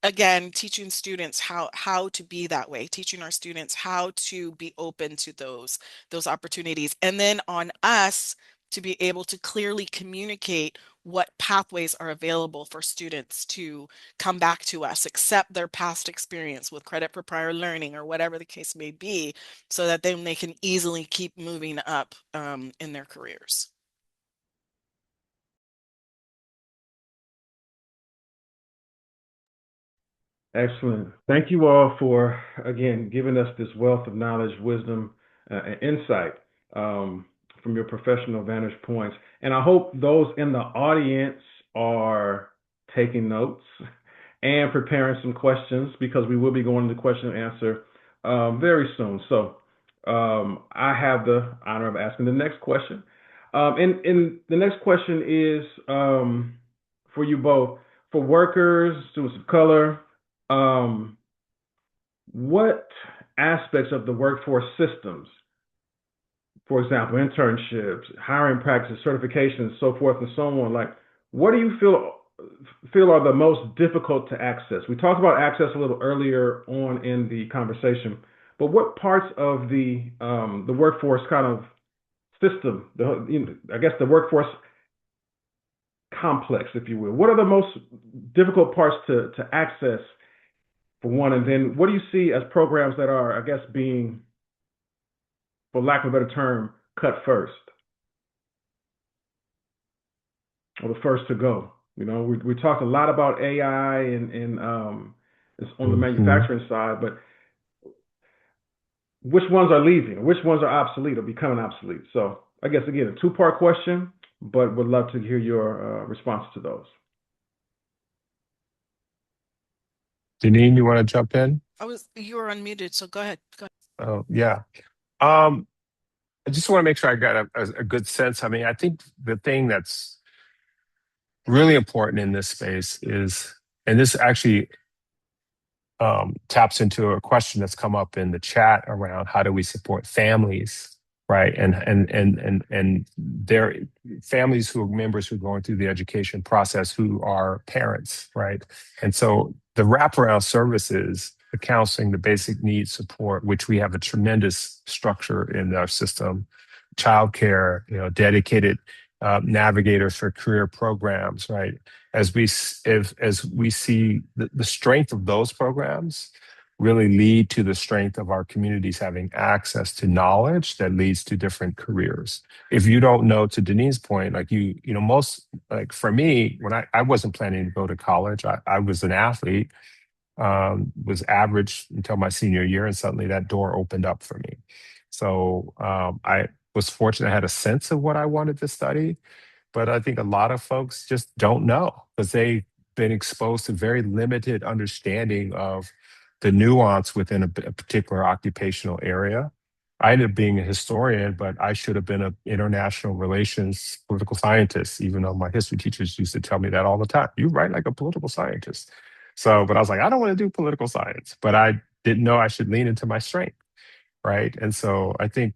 again, teaching students how to be that way, teaching our students how to be open to those opportunities, and then on us to be able to clearly communicate what pathways are available for students to come back to us, accept their past experience with credit for prior learning or whatever the case may be, so that then they can easily keep moving up in their careers. Excellent. Thank you all for, again, giving us this wealth of knowledge, wisdom, and insight from your professional vantage points. And I hope those in the audience are taking notes and preparing some questions, because we will be going to question and answer very soon. So I have the honor of asking the next question. And the next question is for you both. For workers, students of color, what aspects of the workforce systems, for example, internships, hiring practices, certifications, so forth and so on, like, what do you feel are the most difficult to access? We talked about access a little earlier on in the conversation, but what parts of the workforce kind of system, I guess the workforce complex, if you will, what are the most difficult parts to access for one? And then what do you see as programs that are, I guess, being, for lack of a better term, cut first, or the first to go? You know, we talked a lot about AI and it's on the manufacturing side, but which ones are leaving? Which ones are obsolete or becoming obsolete? So I guess, again, a two-part question, but would love to hear your response to those. Janine, you want to jump in? You were unmuted, so go ahead. Oh, yeah. I just want to make sure I got a good sense. I mean, I think the thing that's really important in this space is, and this actually taps into a question that's come up in the chat around how do we support families, right? And their families who are members who are going through the education process who are parents, right? And so the wraparound services, the counseling, the basic needs support, which we have a tremendous structure in our system, childcare, dedicated navigators for career programs, right? As we see the strength of those programs really lead to the strength of our communities having access to knowledge that leads to different careers. If you don't know, to Denise's point, like most, like for me, when I wasn't planning to go to college, I was an athlete, was average until my senior year, and suddenly that door opened up for me. So I was fortunate I had a sense of what I wanted to study, but I think a lot of folks just don't know because they've been exposed to very limited understanding of the nuance within a particular occupational area. I ended up being a historian, but I should have been an international relations political scientist, even though my history teachers used to tell me that all the time. You write like a political scientist. So, but I was like, I don't want to do political science, but I didn't know I should lean into my strength, right? And so I think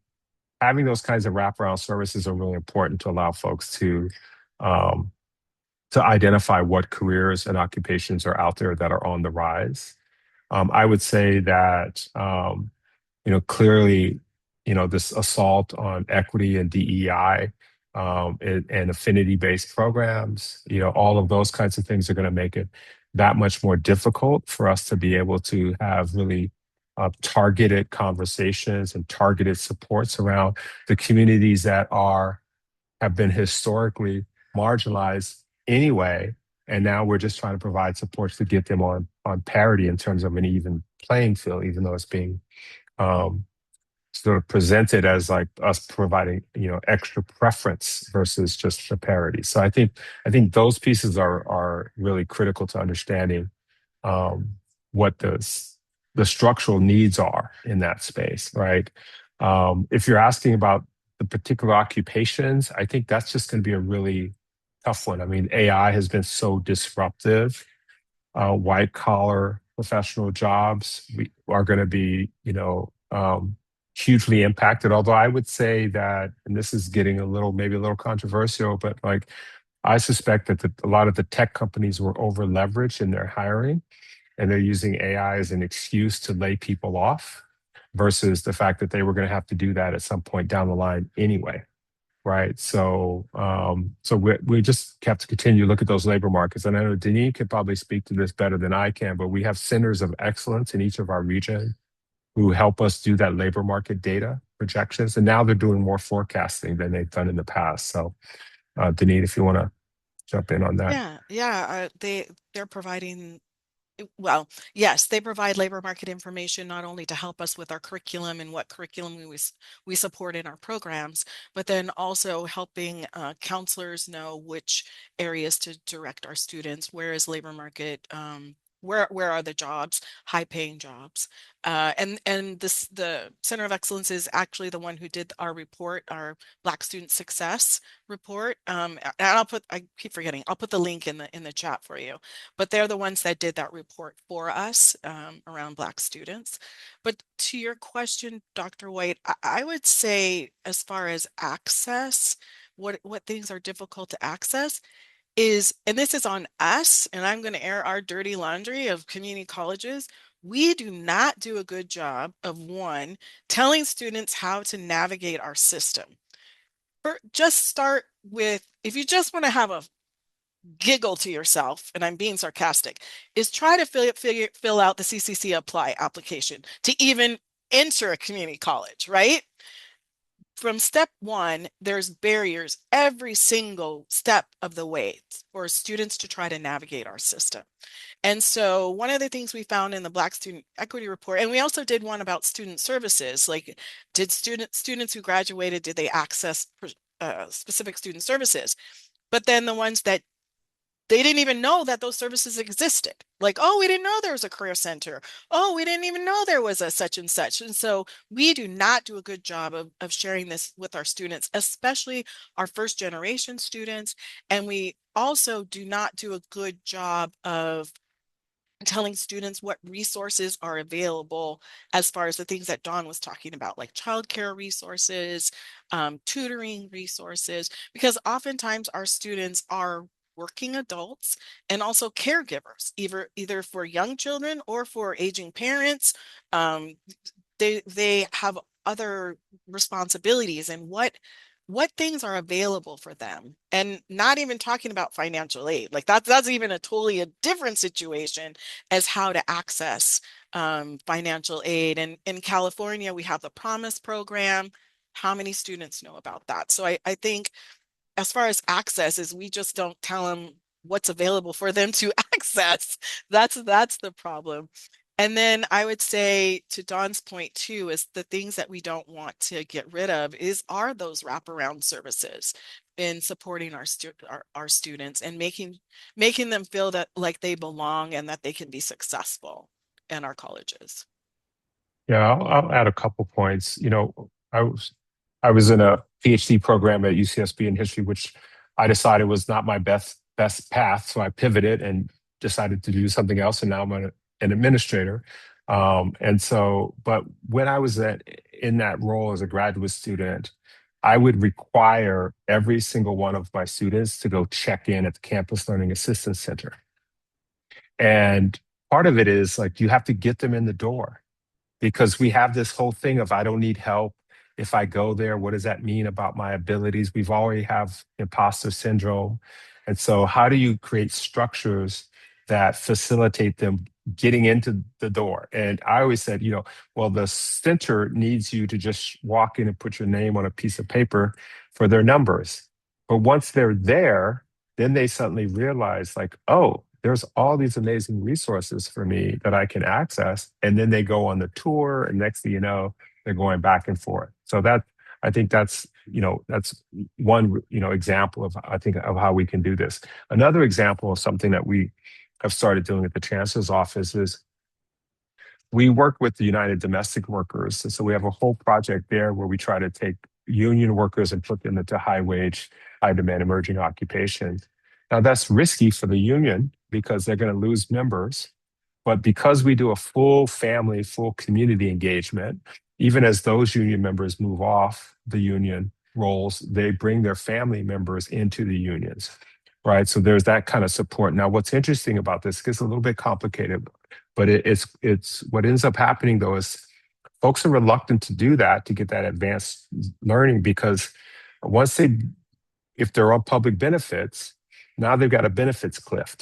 having those kinds of wraparound services are really important to allow folks um, to identify what careers and occupations are out there that are on the rise. I would say that clearly, this assault on equity and DEI and affinity-based programs, all of those kinds of things are going to make it that much more difficult for us to be able to have really targeted conversations and targeted supports around the communities that have been historically marginalized anyway. And now we're just trying to provide supports to get them on parity in terms of an even playing field, even though it's being sort of presented as like us providing, extra preference versus just the parity. So I think those pieces are really critical to understanding what the structural needs are in that space, right? If you're asking about the particular occupations, I think that's just going to be a really tough one. I mean, AI has been so disruptive. White collar professional jobs are going to be, hugely impacted. Although I would say that, and this is getting maybe a little controversial, but like I suspect that a lot of the tech companies were over leveraged in their hiring. and they're using AI as an excuse to lay people off versus the fact that they were going to have to do that at some point down the line anyway. Right. So we just have to continue to look at those labor markets. And I know Denise could probably speak to this better than I can, but we have centers of excellence in each of our region who help us do that labor market data projections. And now they're doing more forecasting than they've done in the past. So Denise, if you want to jump in on that. Yeah. They're providing, well, yes, they provide labor market information not only to help us with our curriculum and what curriculum we support in our programs, but then also helping counselors know which areas to direct our students. Where is labor market? Where are the jobs, high paying jobs? And the Center of Excellence is actually the one who did our report, our Black Student Success report. And I keep forgetting, I'll put the link in the chat for you. But they're the ones that did that report for us around Black students. But to your question, Dr. White, I would say as far as access, what things are difficult to access is, and this is on us, and I'm going to air our dirty laundry of community colleges. We do not do a good job of, one, telling students how to navigate our system. Just start with, if you just want to have a giggle to yourself, and I'm being sarcastic, is try to fill out the CCC Apply application to even enter a community college, right? From step one, there's barriers every single step of the way for students to try to navigate our system. And so one of the things we found in the Black Student Equity Report, and we also did one about student services, like did students who graduated, did they access specific student services? But then the ones that they didn't even know that those services existed. Like, oh, we didn't know there was a career center. Oh, we didn't even know there was a such and such. And so we do not do a good job of sharing this with our students, especially our first generation students. And we also do not do a good job of telling students what resources are available as far as the things that Dawn was talking about, like childcare resources, tutoring resources, because oftentimes our students are working adults and also caregivers, either for young children or for aging parents. They have other responsibilities, and what things are available for them, and not even talking about financial aid. Like that's even a totally different situation as how to access financial aid. And in California, we have the Promise program. How many students know about that? So I think as far as access is, we just don't tell them what's available for them to access. That's the problem. And then I would say, to Dawn's point too, is the things that we don't want to get rid of are those wraparound services in supporting our students and making them feel that like they belong and that they can be successful in our colleges. Yeah, I'll add a couple points. I was in a PhD program at UCSB in history, which I decided was not my best path. So I pivoted and decided to do something else. And now I'm an administrator. But when I was in that role as a graduate student, I would require every single one of my students to go check in at the Campus Learning Assistance Center. And part of it is like, you have to get them in the door, because we have this whole thing of, I don't need help. If I go there, what does that mean about my abilities? We've already have imposter syndrome. And so how do you create structures that facilitate them getting into the door? And I always said, well, the center needs you to just walk in and put your name on a piece of paper for their numbers. But once they're there, then they suddenly realize like, oh, there's all these amazing resources for me that I can access. And then they go on the tour, and next thing you know, they're going back and forth. So I think that's one, example of, I think, of how we can do this. Another example of something that we have started doing at the Chancellor's office is we work with the United Domestic Workers. And so we have a whole project there where we try to take union workers and put them into high wage, high demand emerging occupations. Now that's risky for the union because they're going to lose members. But because we do a full family, full community engagement, even as those union members move off the union roles, they bring their family members into the unions, right? So there's that kind of support. Now, what's interesting about this, gets a little bit complicated. But it's what ends up happening though is folks are reluctant to do that, to get that advanced learning, because once they, if they're on public benefits, now they've got a benefits cliff,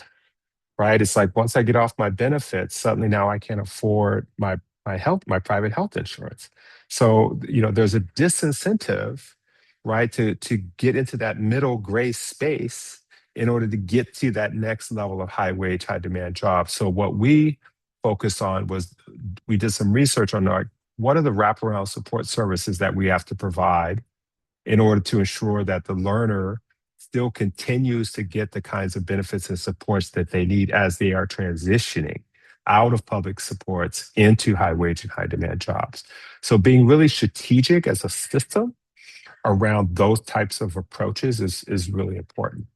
right? It's like once I get off my benefits, suddenly now I can't afford my private health insurance. So, there's a disincentive, right, to get into that middle gray space in order to get to that next level of high wage, high demand job. So what we focused on was we did some research on, like, what are the wraparound support services that we have to provide in order to ensure that the learner still continues to get the kinds of benefits and supports that they need as they are transitioning out of public supports into high wage and high demand jobs. So being really strategic as a system around those types of approaches is really important.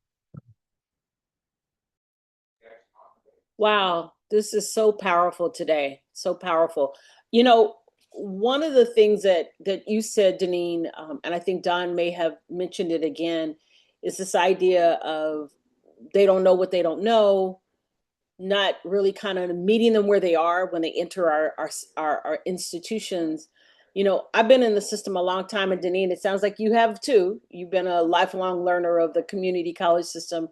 Wow, this is so powerful today. So powerful. You know, one of the things that you said, Deneen, and I think Don may have mentioned it again, is this idea of they don't know what they don't know, not really kind of meeting them where they are when they enter our institutions. You know, I've been in the system a long time, and Deneen, it sounds like you have too. You've been a lifelong learner of the community college system.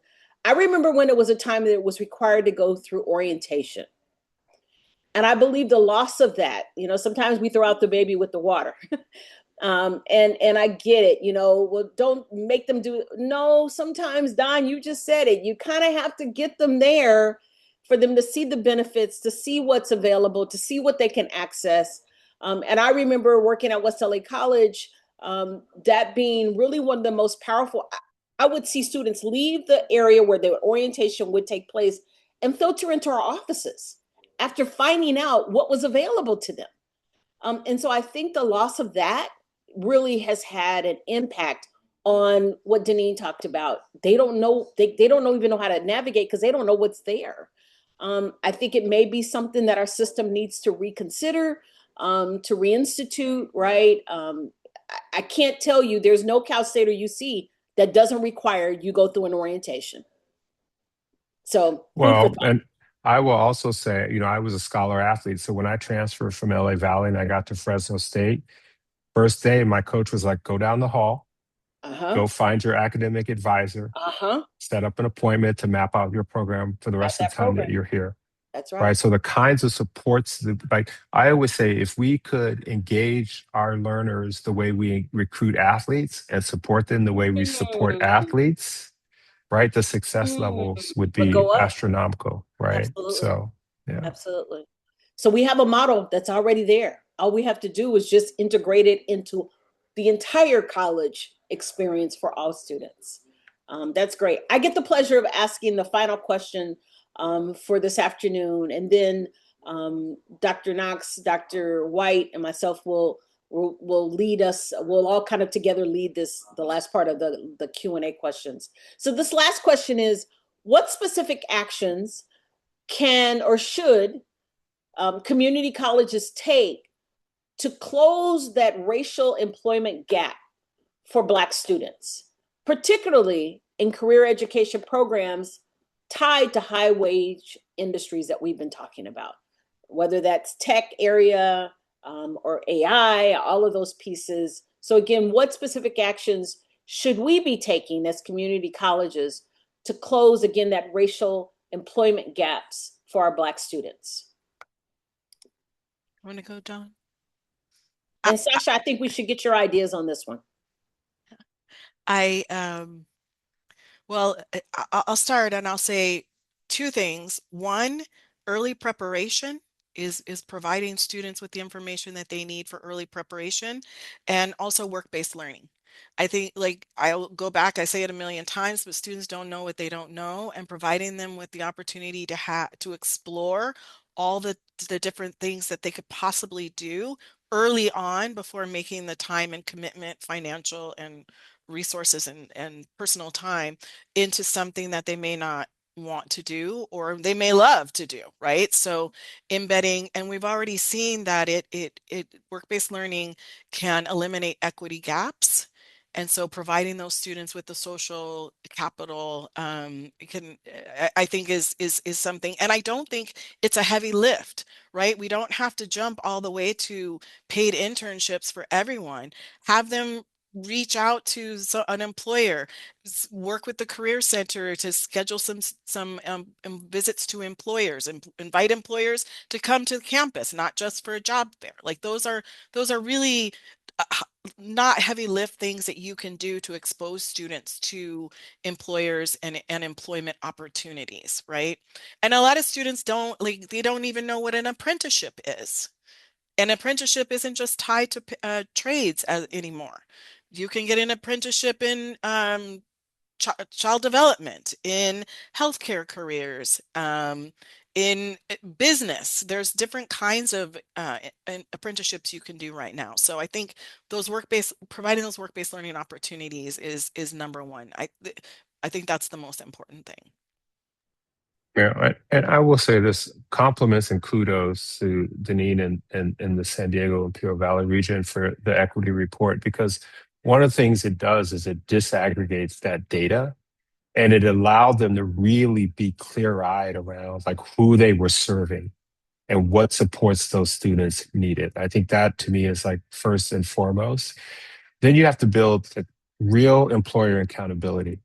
I remember when it was a time that it was required to go through orientation. And I believe the loss of that, you know, sometimes we throw out the baby with the water. And I get it, you know, well, don't make them do it. No, sometimes, Don, you just said it. You kind of have to get them there for them to see the benefits, to see what's available, to see what they can access. And I remember working at West LA College, that being really one of the most powerful. I would see students leave the area where their orientation would take place and filter into our offices after finding out what was available to them. And so I think the loss of that really has had an impact on what Deneen talked about. They don't know, they don't know, even know how to navigate because they don't know what's there. I think it may be something that our system needs to reconsider, to reinstitute, right? I can't tell you, there's no Cal State or UC that doesn't require you go through an orientation. So food for Well, thought. and I will also say, I was a scholar athlete. So when I transferred from LA Valley and I got to Fresno State, first day, my coach was like, go down the hall, Uh-huh. go find your academic advisor, Uh-huh. set up an appointment to map out your program for the At rest of that the time that program. you're here. That's Right. right. So the kinds of supports that, like I always say, if we could engage our learners the way we recruit athletes and support them the way we support Mm, athletes, right, the success levels would would be go up. astronomical. Right. Absolutely. So, yeah. Absolutely. So we have a model that's already there. All we have to do is just integrate it into the entire college experience for all students. That's great. I get the pleasure of asking the final question, for this afternoon, and then Dr. Knox, Dr. White, and myself will lead us. We'll all kind of together lead this, the last part of the Q&A questions. So this last question is: what specific actions can or should community colleges take to close that racial employment gap for Black students, particularly in career education programs tied to high wage industries that we've been talking about, whether that's tech area, or AI, all of those pieces. So, again, what specific actions should we be taking as community colleges to close, again, that racial employment gaps for our Black students? Want to go, Don? And Sasha, I think we should get your ideas on this one. I Well, I'll start and I'll say two things. One, early preparation is providing students with the information that they need for early preparation, and also work-based learning. I think, like, I'll go back, I say it a million times, but students don't know what they don't know, and providing them with the opportunity to explore all the different things that they could possibly do early on before making the time and commitment, financial and resources and personal time into something that they may not want to do or they may love to do, right? So embedding, and we've already seen that it work-based learning can eliminate equity gaps And so providing those students with the social capital I think is something, and I don't think it's a heavy lift, right? We don't have to jump all the way to paid internships for everyone. Have them reach out to an employer, work with the Career Center to schedule some visits to employers, and invite employers to come to campus, not just for a job fair. Like those are really uh, not heavy lift things that you can do to expose students to employers and employment opportunities, right? And a lot of students don't, like, they don't even know what an apprenticeship is. An apprenticeship isn't just tied to trades anymore. You can get an apprenticeship in child development, in healthcare careers, in business. There's different kinds of apprenticeships you can do right now. So I think providing those work-based learning opportunities is number one. I think that's the most important thing. Yeah, and I will say this: compliments and kudos to Deneen and the San Diego and Puro Valley region for the equity report, because one of the things it does is it disaggregates that data, and it allowed them to really be clear-eyed around like who they were serving and what supports those students needed. I think that to me is like first and foremost. Then you have to build real employer accountability,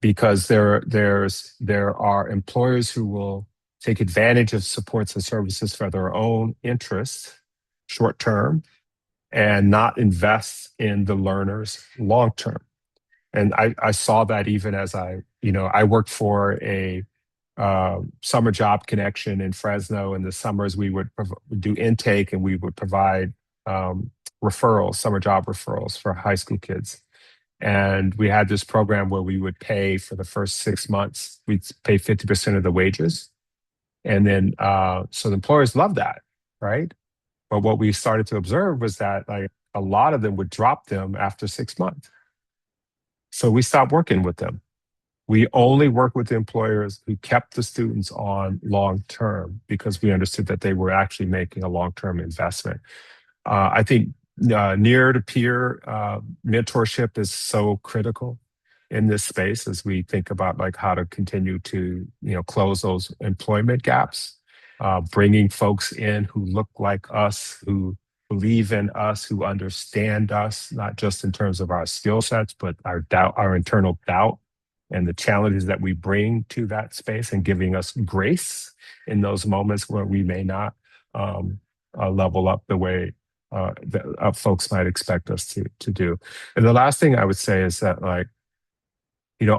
because there are employers who will take advantage of supports and services for their own interests short term and not invest in the learners long term. And I saw that even as I worked for a summer job connection in Fresno. In the summers, we would do intake and we would provide referrals, summer job referrals for high school kids. And we had this program where we would pay for the first 6 months, we'd pay 50% of the wages. And then, so the employers loved that, right? But what we started to observe was that like a lot of them would drop them after 6 months. So we stopped working with them. We only work with the employers who kept the students on long term, because we understood that they were actually making a long term investment. I think near to peer mentorship is so critical in this space as we think about like how to continue to close those employment gaps, bringing folks in who look like us, who believe in us, who understand us, not just in terms of our skill sets, but our doubt, our internal doubt, and the challenges that we bring to that space, and giving us grace in those moments where we may not level up the way that folks might expect us to do. And the last thing I would say is that like,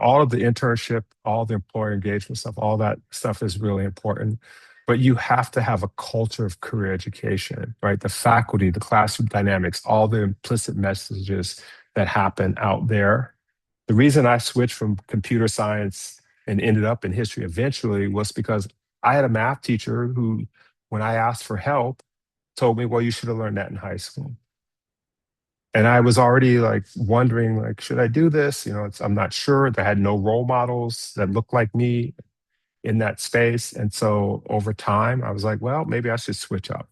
all of the internship, all the employer engagement stuff, all that stuff is really important. But you have to have a culture of career education, right? The faculty, the classroom dynamics, all the implicit messages that happen out there. The reason I switched from computer science and ended up in history eventually was because I had a math teacher who, when I asked for help, told me, well, you should have learned that in high school. And I was already like wondering, like, should I do this? I'm not sure. I had no role models that looked like me in that space. And so over time, I was like, well, maybe I should switch up.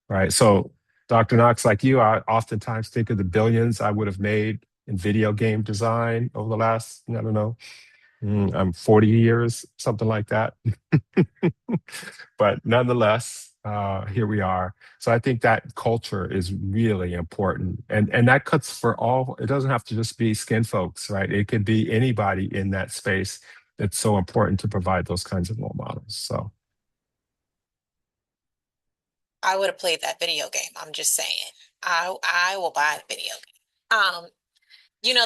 Right. So Dr. Knox, like you, I oftentimes think of the billions I would have made in video game design over the last, I don't know, I'm 40 years, something like that. But nonetheless, here we are. So I think that culture is really important. And that cuts for all, it doesn't have to just be skin folks, right? It could be anybody in that space. It's so important to provide those kinds of role models. So I would have played that video game. I'm just saying. I will buy the video game.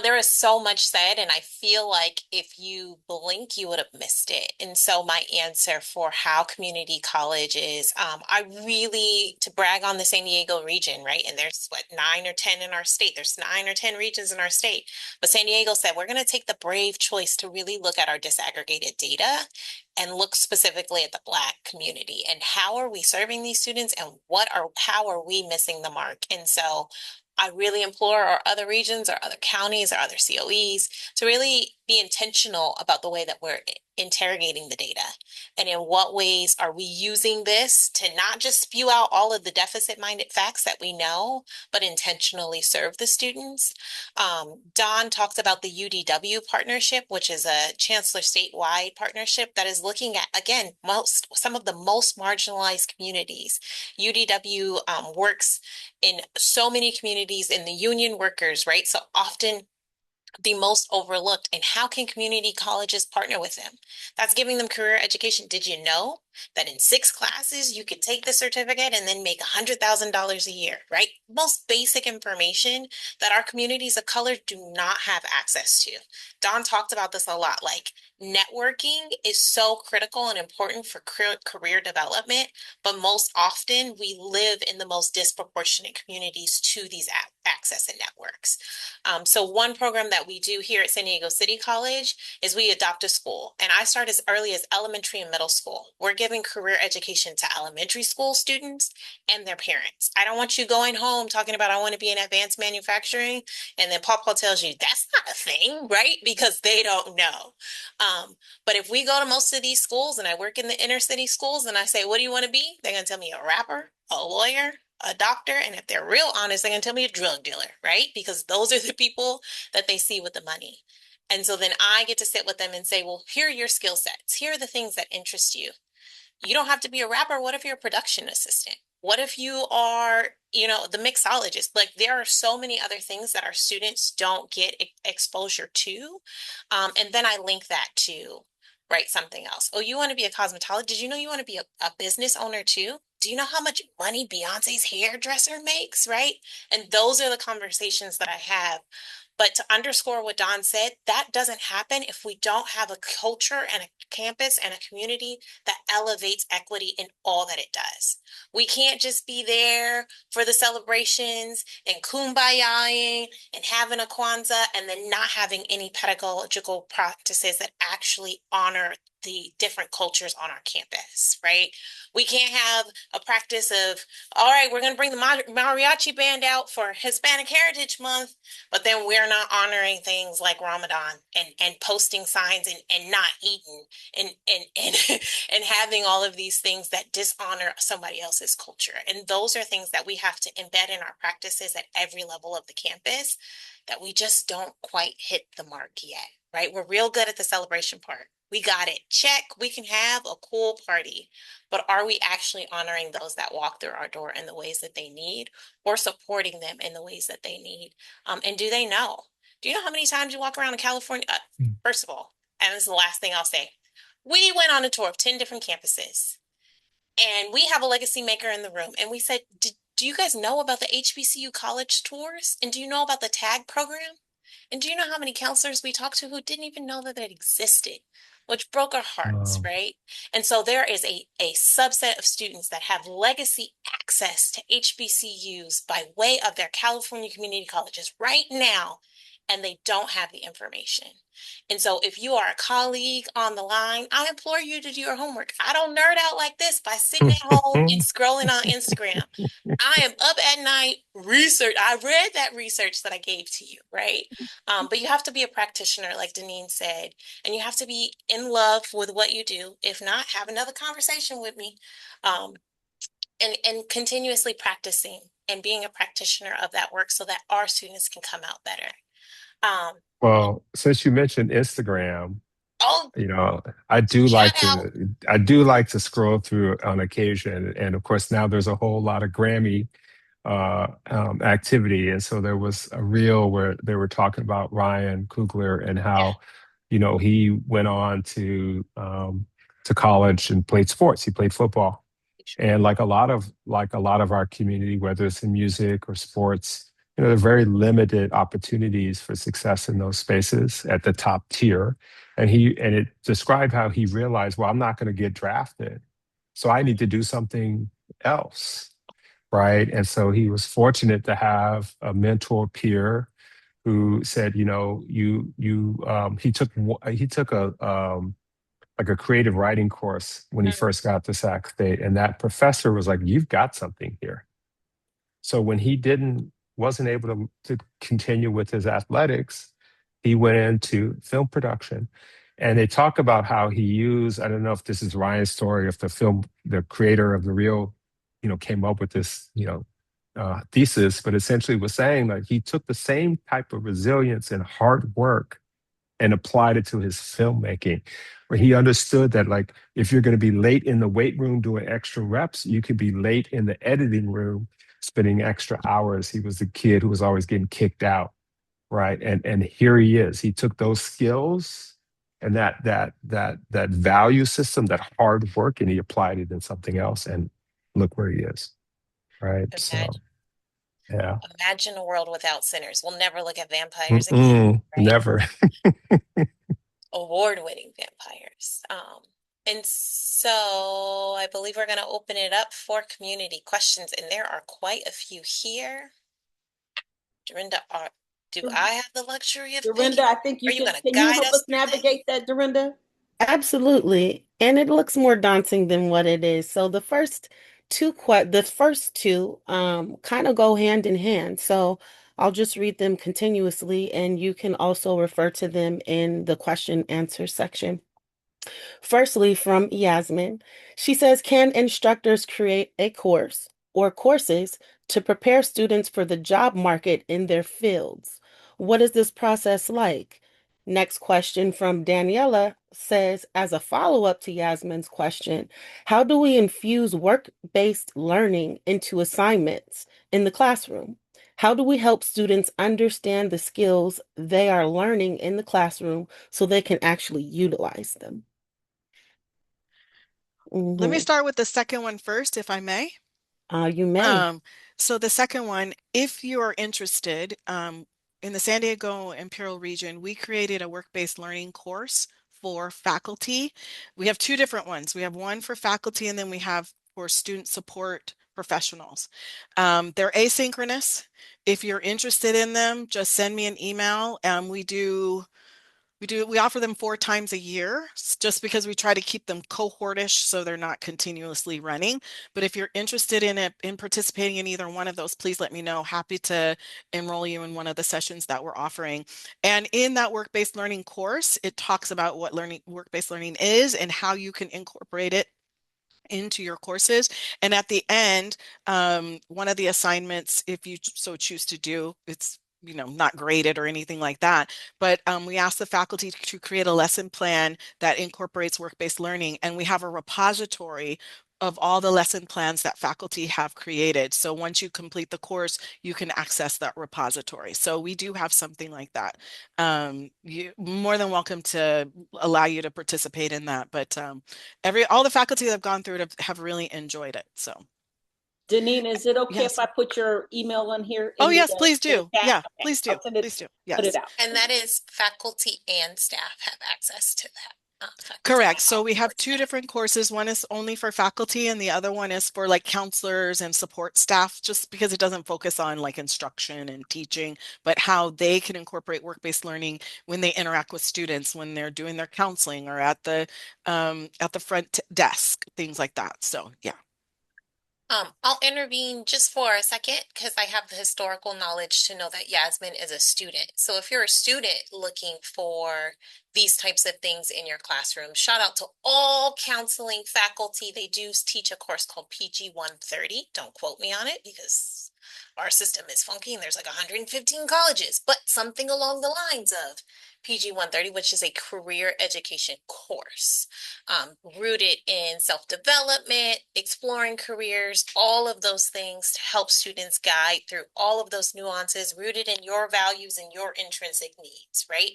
There is so much said, and I feel like if you blink, you would have missed it. And so my answer for how community college is, I really, to brag on the San Diego region, right? And there's what, 9 or 10 in our state. There's 9 or 10 regions in our state. But San Diego said, we're going to take the brave choice to really look at our disaggregated data and look specifically at the Black community and how are we serving these students and how are we missing the mark? And so I really implore our other regions or other counties or other COEs to really be intentional about the way that we're interrogating the data, and in what ways are we using this to not just spew out all of the deficit-minded facts that we know, but intentionally serve the students. Don talked about the UDW partnership, which is a chancellor statewide partnership that is looking at, again, some of the most marginalized communities. UDW works in so many communities in the union workers, right? So often the most overlooked. And how can community colleges partner with them? That's giving them career education. Did you know that in 6 classes you could take the certificate and then make $100,000 a year, right? Most basic information that our communities of color do not have access to. Don talked about this a lot. Like, networking is so critical and important for career development, but most often we live in the most disproportionate communities to these access and networks. So one program that we do here at San Diego City College is we adopt a school. And I start as early as elementary and middle school. We're giving career education to elementary school students and their parents. I don't want you going home talking about, I want to be in advanced manufacturing. And then Papa tells you that's not a thing, right? Because they don't know. But if we go to most of these schools, and I work in the inner city schools, and I say, what do you want to be? They're going to tell me a rapper, a lawyer, a doctor, and if they're real honest, they're going to tell me a drug dealer, right? Because those are the people that they see with the money. And so then I get to sit with them and say, well, here are your skill sets. Here are the things that interest you. You don't have to be a rapper. What if you're a production assistant? What if you are, the mixologist? Like, there are so many other things that our students don't get exposure to. And then I link that to write something else. Oh, you want to be a cosmetologist? Did you know you want to be a business owner too? Do you know how much money Beyonce's hairdresser makes, right? And those are the conversations that I have. But to underscore what Don said, that doesn't happen if we don't have a culture and a campus and a community that elevates equity in all that it does. We can't just be there for the celebrations and kumbayaing and having a Kwanzaa and then not having any pedagogical practices that actually honor the different cultures on our campus, right? We can't have a practice of, all right, we're going to bring the mariachi band out for Hispanic Heritage Month, but then we're not honoring things like Ramadan and posting signs and not eating and and having all of these things that dishonor somebody else's culture. And those are things that we have to embed in our practices at every level of the campus that we just don't quite hit the mark yet, right? We're real good at the celebration part. We got it. Check. We can have a cool party. But are we actually honoring those that walk through our door in the ways that they need, or supporting them in the ways that they need? And do they know? Do you know how many times you walk around in California? First of all, and this is the last thing I'll say. We went on a tour of 10 different campuses, and we have a legacy maker in the room. And we said, do you guys know about the HBCU college tours? And do you know about the TAG program? And do you know how many counselors we talked to who didn't even know that it existed? Which broke our hearts, right? And so there is a subset of students that have legacy access to HBCUs by way of their California community colleges right now, and they don't have the information. And so if you are a colleague on the line, I implore you to do your homework. I don't nerd out like this by sitting at home and scrolling on Instagram. I am up at night research. I read that research that I gave to you, right? But you have to be a practitioner, like Deneen said, and you have to be in love with what you do. If not, have another conversation with me, and continuously practicing and being a practitioner of that work so that our students can come out better. Well, since you mentioned Instagram, Oh, I do shout like out. to scroll through on occasion, and of course now there's a whole lot of Grammy activity, and so there was a reel where they were talking about Ryan Coogler and Yeah, how he went on to college and played sports. He played football, and like a lot of our community, whether it's in music or sports, there are very limited opportunities for success in those spaces at the top tier. And it described how he realized, well, I'm not going to get drafted, so I need to do something else, right? And so he was fortunate to have a mentor peer who said, he took a creative writing course when he first got to Sac State, and that professor was like, "You've got something here." So when he wasn't able to continue with his athletics, he went into film production. And they talk about how he used, I don't know if this is Ryan's story, if the film, the creator of the reel, came up with this, thesis, but essentially was saying that he took the same type of resilience and hard work and applied it to his filmmaking, where he understood that, like, if you're going to be late in the weight room doing extra reps, you could be late in the editing room spending extra hours. He was the kid who was always getting kicked out, right? And here he is. He took those skills and that value system, that hard work, and he applied it in something else. And look where he is, right? So Imagine, yeah. imagine a world without sinners. We'll never look at vampires again, right? Never. Award-winning vampires. And so I believe we're going to open it up for community questions, and there are quite a few here. Dorinda, do I have the luxury of Dorinda, picking? I think Are you you can. going to Can you guide help us us through this? navigate that, Dorinda? Absolutely. And it looks more daunting than what it is. So the first two kind of go hand in hand. So I'll just read them continuously, and you can also refer to them in the question answer section. Firstly, from Yasmin, she says, can instructors create a course or courses to prepare students for the job market in their fields? What is this process like? Next question from Daniela says, as a follow-up to Yasmin's question, how do we infuse work-based learning into assignments in the classroom? How do we help students understand the skills they are learning in the classroom so they can actually utilize them? Let me Mm-hmm. start with the second one first, if I may. You may. So the second one, if you are interested, in the San Diego Imperial region, we created a work-based learning course for faculty. We have two different ones. We have one for faculty, and then we have for student support professionals. They're asynchronous. If you're interested in them, just send me an email. We offer them 4 times a year just because we try to keep them cohortish so they're not continuously running. But if you're interested in participating in either one of those, please let me know. Happy to enroll you in one of the sessions that we're offering. And in that work-based learning course, it talks about what work-based learning is and how you can incorporate it into your courses. And at the end, one of the assignments, if you so choose to do, it's not graded or anything like that, but we ask the faculty to create a lesson plan that incorporates work-based learning, and we have a repository of all the lesson plans that faculty have created. So once you complete the course, you can access that repository. So we do have something like that. You're more than welcome to allow you to participate in that, but all the faculty that have gone through it have really enjoyed it. So Deneen, is it okay if yes. I put your email in here Oh in yes, please in the do. chat? Yeah, Okay, please do. I'll send Please do. put it Yes. out. And that is faculty and staff have access to that. Faculty Correct. and So all we have support two staff. different courses. One is only for faculty and the other one is for like counselors and support staff, just because it doesn't focus on like instruction and teaching, but how they can incorporate work-based learning when they interact with students, when they're doing their counseling or at the front desk, things like that. So yeah. I'll intervene just for a second because I have the historical knowledge to know that Yasmin is a student. So if you're a student looking for these types of things in your classroom, shout out to all counseling faculty. They do teach a course called PG 130. Don't quote me on it because our system is funky and there's like 115 colleges, but something along the lines of PG 130, which is a career education course rooted in self-development, exploring careers, all of those things to help students guide through all of those nuances rooted in your values and your intrinsic needs, right?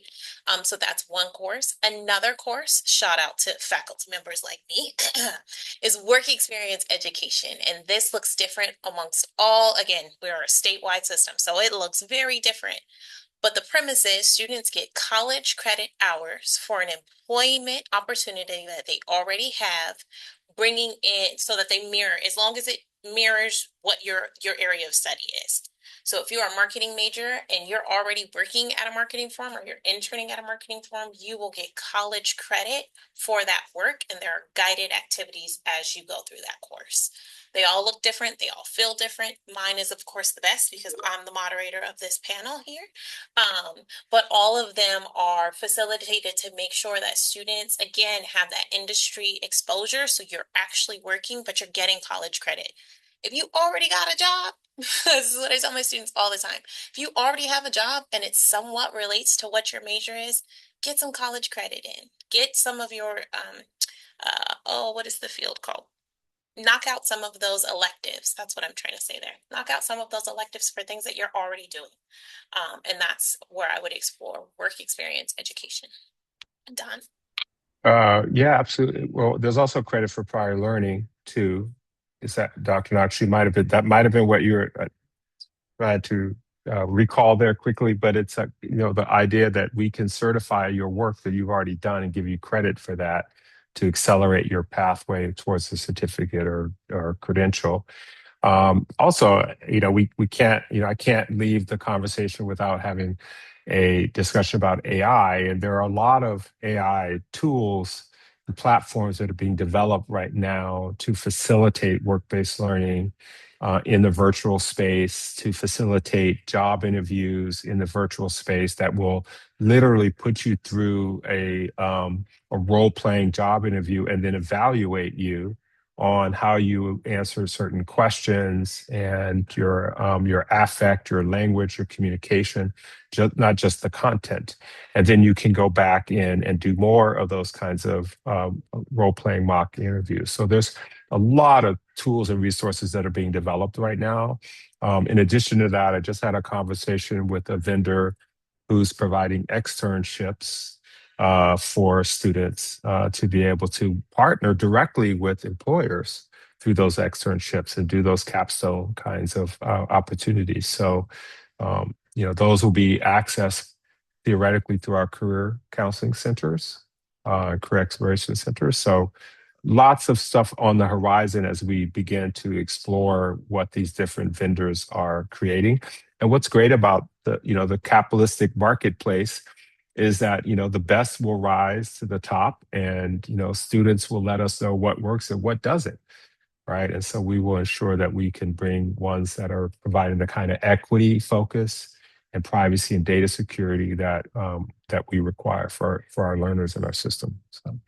So that's one course. Another course, shout out to faculty members like me, is work experience education. And this looks different amongst all, again, we're a statewide system, so it looks very different. But the premise is students get college credit hours for an employment opportunity that they already have, bringing in so that they mirror, as long as it mirrors what your area of study is. So if you're a marketing major and you're already working at a marketing firm or you're interning at a marketing firm, you will get college credit for that work, and there are guided activities as you go through that course. They all look different. They all feel different. Mine is, of course, the best because I'm the moderator of this panel here. But all of them are facilitated to make sure that students, again, have that industry exposure. So you're actually working, but you're getting college credit. If you already got a job, this is what I tell my students all the time. If you already have a job and it somewhat relates to what your major is, get some college credit in. Get some of your, what is the field called? Knock out some of those electives. That's what I'm trying to say there. Knock out some of those electives for things that you're already doing. And that's where I would explore work experience education. Don? Yeah, absolutely. Well, there's also credit for prior learning too. Is that Dr. Knox? That might have been what you were trying to recall there quickly, but it's the idea that we can certify your work that you've already done and give you credit for that to accelerate your pathway towards a certificate or credential. Also, we can't, I can't leave the conversation without having a discussion about AI. And there are a lot of AI tools and platforms that are being developed right now to facilitate work-based learning in the virtual space, to facilitate job interviews in the virtual space that will literally put you through a role-playing job interview and then evaluate you on how you answer certain questions and your affect, your language, your communication, not just the content. And then you can go back in and do more of those kinds of role-playing mock interviews. So there's a lot of tools and resources that are being developed right now. In addition to that, I just had a conversation with a vendor who's providing externships for students to be able to partner directly with employers through those externships and do those capstone kinds of opportunities. So, those will be accessed theoretically through our career counseling centers, career exploration centers. So, lots of stuff on the horizon as we begin to explore what these different vendors are creating. And what's great about the capitalistic marketplace is that the best will rise to the top, and students will let us know what works and what doesn't, right? And so we will ensure that we can bring ones that are providing the kind of equity focus and privacy and data security that that we require for our learners in our system. So.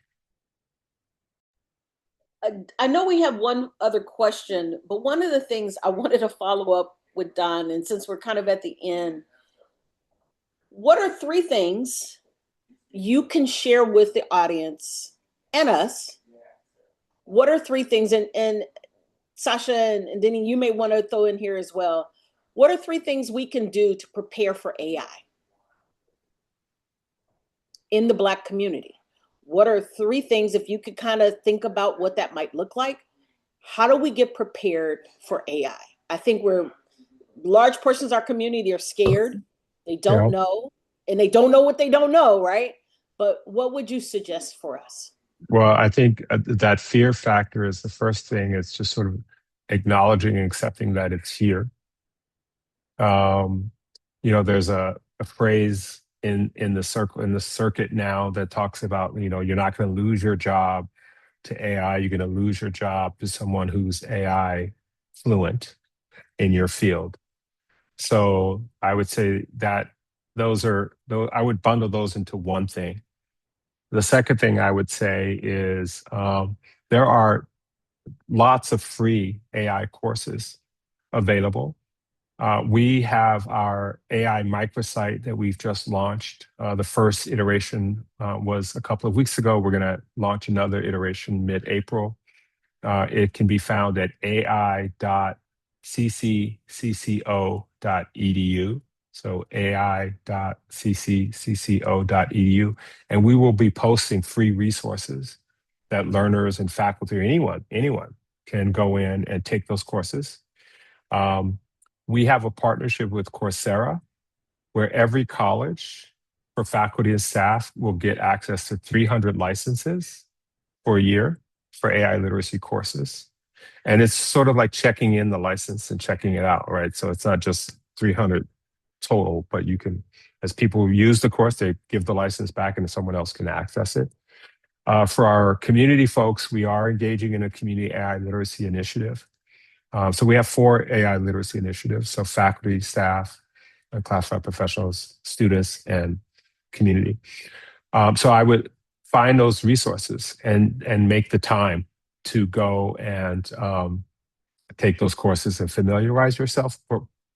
I know we have one other question, but one of the things I wanted to follow up with Don, and since we're kind of at the end, what are 3 things you can share with the audience and us? What are 3 things, and Sasha and Denny, you may want to throw in here as well. What are 3 things we can do to prepare for AI in the Black community? What are 3 things, if you could kind of think about what that might look like? How do we get prepared for AI? I think large portions of our community are scared. They don't know, and they don't know what they don't know, right? But what would you suggest for us? Well, I think that fear factor is the first thing. It's just sort of acknowledging and accepting that it's here. There's a phrase in the circuit now that talks about, you're not going to lose your job to AI. You're going to lose your job to someone who's AI fluent in your field. So I would say that I would bundle those into one thing. The second thing I would say is there are lots of free AI courses available. We have our AI microsite that we've just launched. The first iteration was a couple of weeks ago. We're going to launch another iteration mid-April. It can be found at ai.cccco.edu. So ai.cccco.edu. And we will be posting free resources that learners and faculty or anyone can go in and take those courses. We have a partnership with Coursera, where every college for faculty and staff will get access to 300 licenses for a year for AI literacy courses. And it's sort of like checking in the license and checking it out, right? So it's not just 300 total, but you can, as people use the course, they give the license back and someone else can access it. For our community folks, we are engaging in a community AI literacy initiative. So we have 4 AI literacy initiatives. So faculty, staff, classified professionals, students, and community. So I would find those resources and make the time to go and take those courses and familiarize yourself.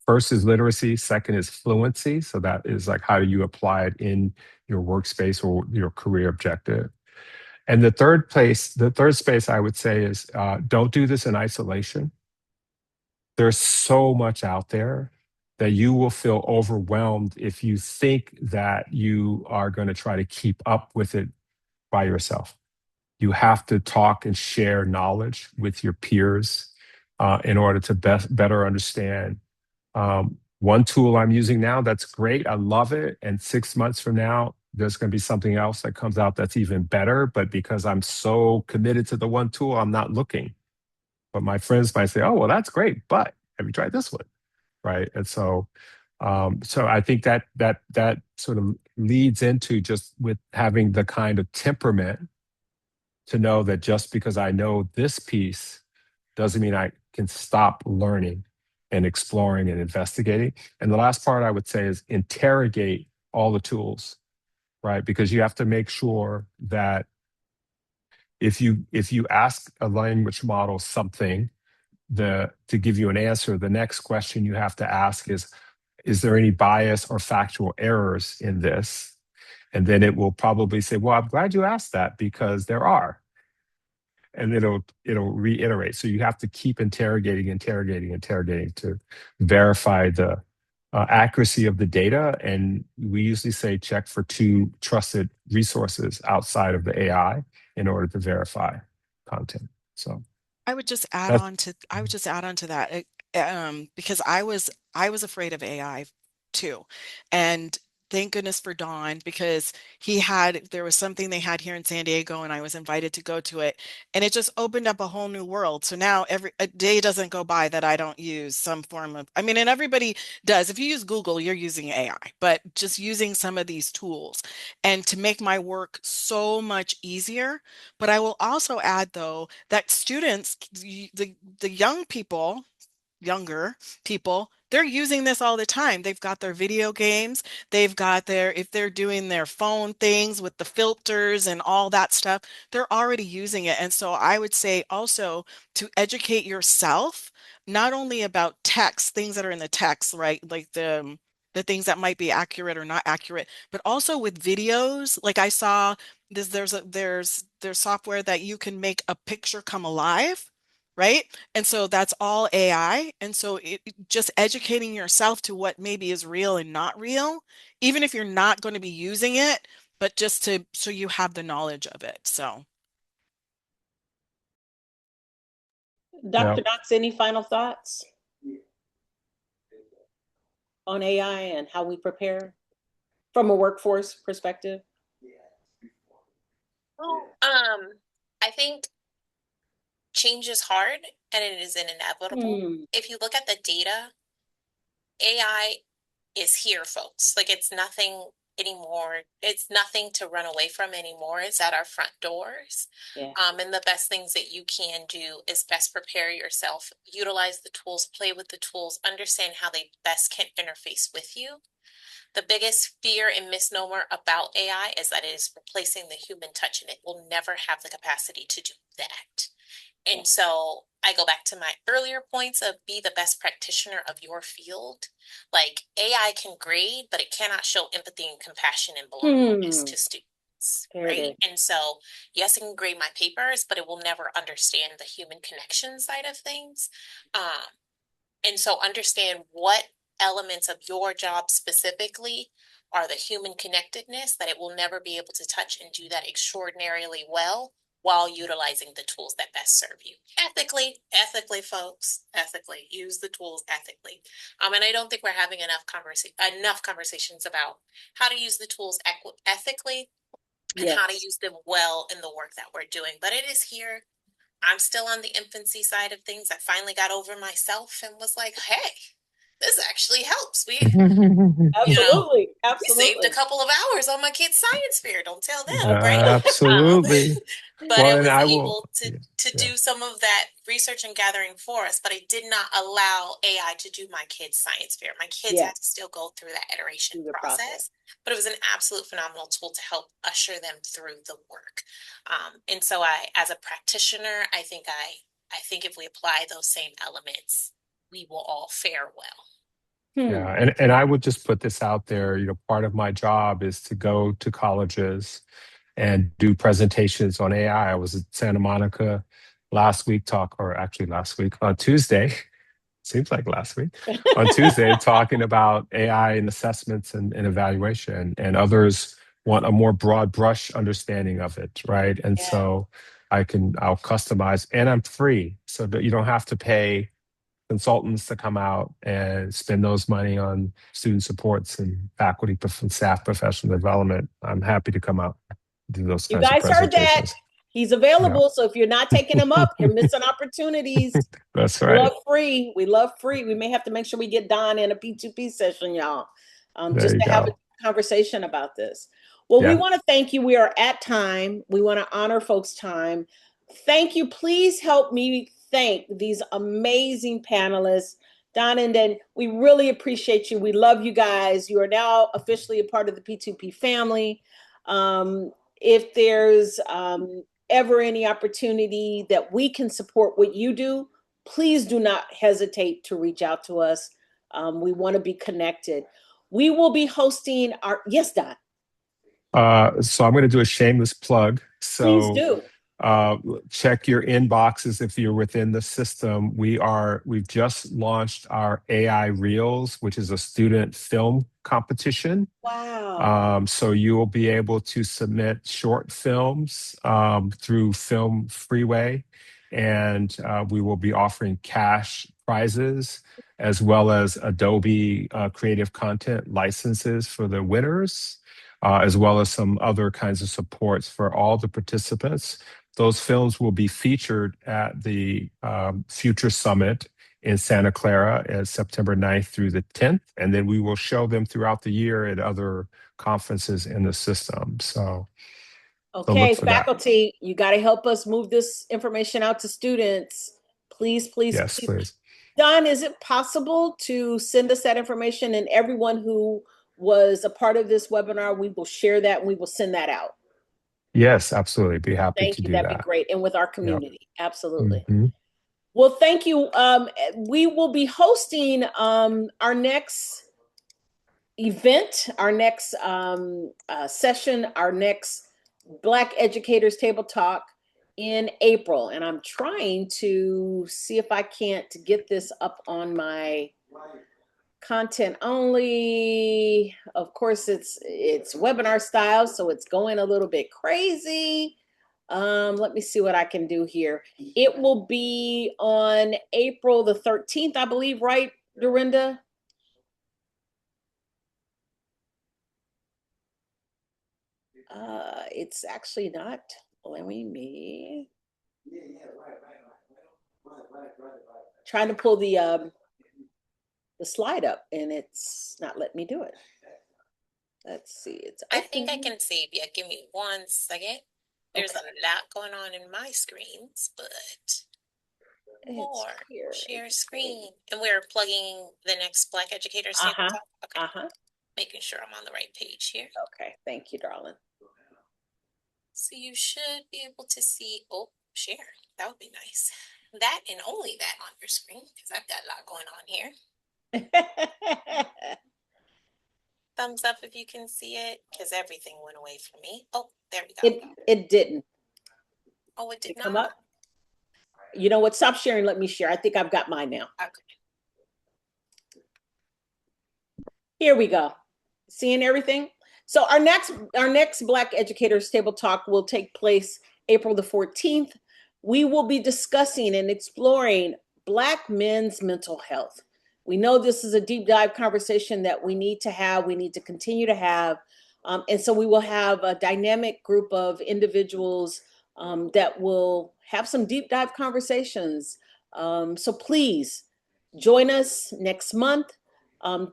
First is literacy. Second is fluency. So that is like, how do you apply it in your workspace or your career objective? And the third space I would say is don't do this in isolation. There's so much out there that you will feel overwhelmed if you think that you are going to try to keep up with it by yourself. You have to talk and share knowledge with your peers in order to better understand. One tool I'm using now that's great. I love it. And 6 months from now, there's going to be something else that comes out that's even better. But because I'm so committed to the one tool, I'm not looking. But my friends might say, "Oh, well, that's great, but have you tried this one?" Right? And so, so I think that sort of leads into just with having the kind of temperament to know that just because I know this piece doesn't mean I can stop learning and exploring and investigating. And the last part I would say is interrogate all the tools, right? Because you have to make sure that if you ask a language model something, to give you an answer, the next question you have to ask is there any bias or factual errors in this? And then it will probably say, well, I'm glad you asked that because there are. And it'll reiterate. So you have to keep interrogating to verify the accuracy of the data. And we usually say check for 2 trusted resources outside of the AI in order to verify content. So I would just add that's on to that because I was afraid of AI too. And thank goodness for Don because there was something they had here in San Diego and I was invited to go to it and it just opened up a whole new world. So now a day doesn't go by that I don't use some form of, I mean, and everybody does. If you use Google, you're using AI, but just using some of these tools and to make my work so much easier. But I will also add, though, that students, the young people, younger people, they're using this all the time. They've got their video games, they've got if they're doing their phone things with the filters and all that stuff, they're already using it. And so I would say also to educate yourself, not only about text, things that are in the text, right? Like the things that might be accurate or not accurate, but also with videos. Like I saw there's software that you can make a picture come alive, right? And so that's all AI. And so just educating yourself to what maybe is real and not real, even if you're not going to be using it, but just so you have the knowledge of it. So yeah. Dr. Knox, any final thoughts on AI and how we prepare from a workforce perspective? Well, I think change is hard and it is inevitable. If you look at the data, AI is here, folks. Like it's nothing anymore. It's nothing to run away from anymore. It's at our front doors. Yeah. And the best things that you can do is best prepare yourself, utilize the tools, play with the tools, understand how they best can interface with you. The biggest fear and misnomer about AI is that it is replacing the human touch, and it will never have the capacity to do that. And so I go back to my earlier points of be the best practitioner of your field. Like AI can grade, but it cannot show empathy and compassion and belongingness to students, right? And so, yes, it can grade my papers, but it will never understand the human connection side of things. And so understand what elements of your job specifically are the human connectedness that it will never be able to touch and do that extraordinarily well while utilizing the tools that best serve you ethically, folks, ethically use the tools ethically. And I don't think we're having enough conversations about how to use the tools ethically and how to use them well in the work that we're doing. But it is here. I'm still on the infancy side of things. I finally got over myself and was like, hey, this actually helps. Absolutely, We saved absolutely. a couple of hours on my kids' science fair. Don't tell them, right? Absolutely. But Well, it and was I will, able to yeah. do some of that research and gathering for us, but I did not allow AI to do my kids' science fair. My kids Yeah. had to still go through that iteration Through the process. process, but it was an absolute phenomenal tool to help usher them through the work. And so as a practitioner, I think if we apply those same elements, we will all fare well. Yeah, and I would just put this out there, part of my job is to go to colleges and do presentations on AI. I was at Santa Monica last week on Tuesday, seems like last week, on Tuesday, talking about AI and assessments and evaluation, and others want a more broad brush understanding of it, right? And Yeah. so I'll customize, and I'm free so that you don't have to pay consultants to come out and spend those money on student supports and faculty and staff professional development. I'm happy to come out and do those You kinds of guys heard that. presentations. He's Yeah. available. So if you're not taking him up, you're missing opportunities. That's We right. love free. We love free. We may have to make sure we get Don in a P2P session, y'all, There just you to have a go. conversation about this. Well, we Yeah. want to thank you. We are at time. We want to honor folks' time. Thank you. Please help me thank these amazing panelists. Don and Dan, we really appreciate you. We love you guys. You are now officially a part of the P2P family. If there's ever any opportunity that we can support what you do, please do not hesitate to reach out to us. We want to be connected. We will be hosting our, yes, Don. So I'm going to do a shameless plug. Please So do. check your inboxes if you're within the system. We've just launched our AI Reels, which is a student film competition. Wow. So you will be able to submit short films through Film Freeway, and we will be offering cash prizes as well as Adobe Creative Content licenses for the winners, as well as some other kinds of supports for all the participants. Those films will be featured at the Future Summit in Santa Clara as September 9th through the 10th, and then we will show them throughout the year at other conferences in the system. So Okay, look for that. faculty, you got to help us move this information out to students. Please, please, Yes, please. please. Don, is it possible to send us that information, and everyone who was a part of this webinar, we will share that and we will send that out? Yes, absolutely. Be happy Thank to you. do That'd be that. great. And with our Yep. community. Absolutely. Mhm. Well, thank you. We will be hosting our next event, our next session, our next Black Educators Table Talk in April. And I'm trying to see if I can't get this up on my content only. Of course, it's webinar style, so it's going a little bit crazy. Let me see what I can do here. It will be on April the 13th, I believe, right, Dorinda? It's actually not. Let me trying to pull the slide up, and it's not letting me do it. Let's see. It's I think I open. can save you. Give me 1 second. There's a lot going on in my screens, but more. Here. Share screen. And we're plugging the next Black Educators Table Talk. Okay. Making sure I'm on the right page here. Okay. Thank you, darling. So you should be able to see, share. That would be nice. That and only that on your screen, because I've got a lot going on here. Thumbs up if you can see it, because everything went away from me. Oh, there we go. It didn't. Oh, it did come not. up. You know what? Stop sharing. Let me share. I think I've got mine now. Okay. Here we go. Seeing everything? So our next Black Educators Table Talk will take place April the 14th. We will be discussing and exploring Black men's mental health. We know this is a deep dive conversation that we need to have, we need to continue to have. And so we will have a dynamic group of individuals that will have some deep dive conversations. So please join us next month.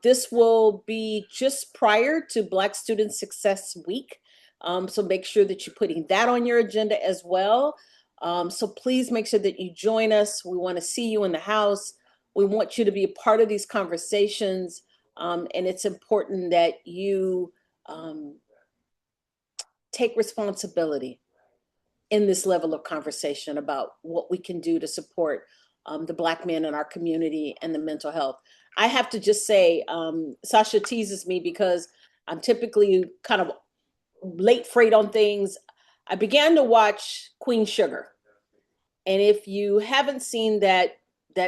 This will be just prior to Black Student Success Week. So make sure that you're putting that on your agenda as well. So please make sure that you join us. We want to see you in the house. We want you to be a part of these conversations. And it's important that you take responsibility in this level of conversation about what we can do to support the Black men in our community and the mental health. I have to just say, Sasha teases me because I'm typically kind of late freight on things. I began to watch Queen Sugar. And if you haven't seen that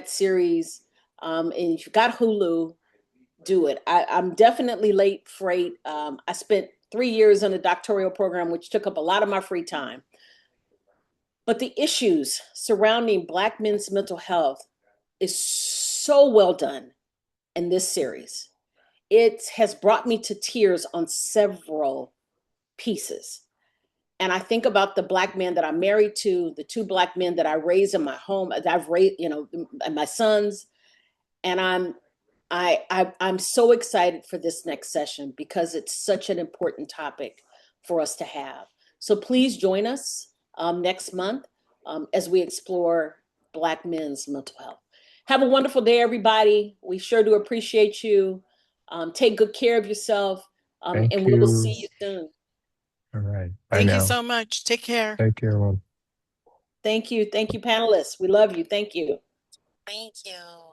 series, and if you've got Hulu, do it. I'm definitely late freight. I spent 3 years in a doctoral program, which took up a lot of my free time. But the issues surrounding Black men's mental health is so well done in this series. It has brought me to tears on several pieces. And I think about the Black men that I'm married to, the two Black men that I raised in my home, that I've raised, and my sons. And I'm so excited for this next session because it's such an important topic for us to have. So please join us next month as we explore Black men's mental health. Have a wonderful day, everybody. We sure do appreciate you. Take good care of yourself, Thank and we will you. see you soon. All right. Bye Thank you now. so much. Take care. Thank you, everyone. Thank you. Thank you, panelists. We love you. Thank you. Thank you.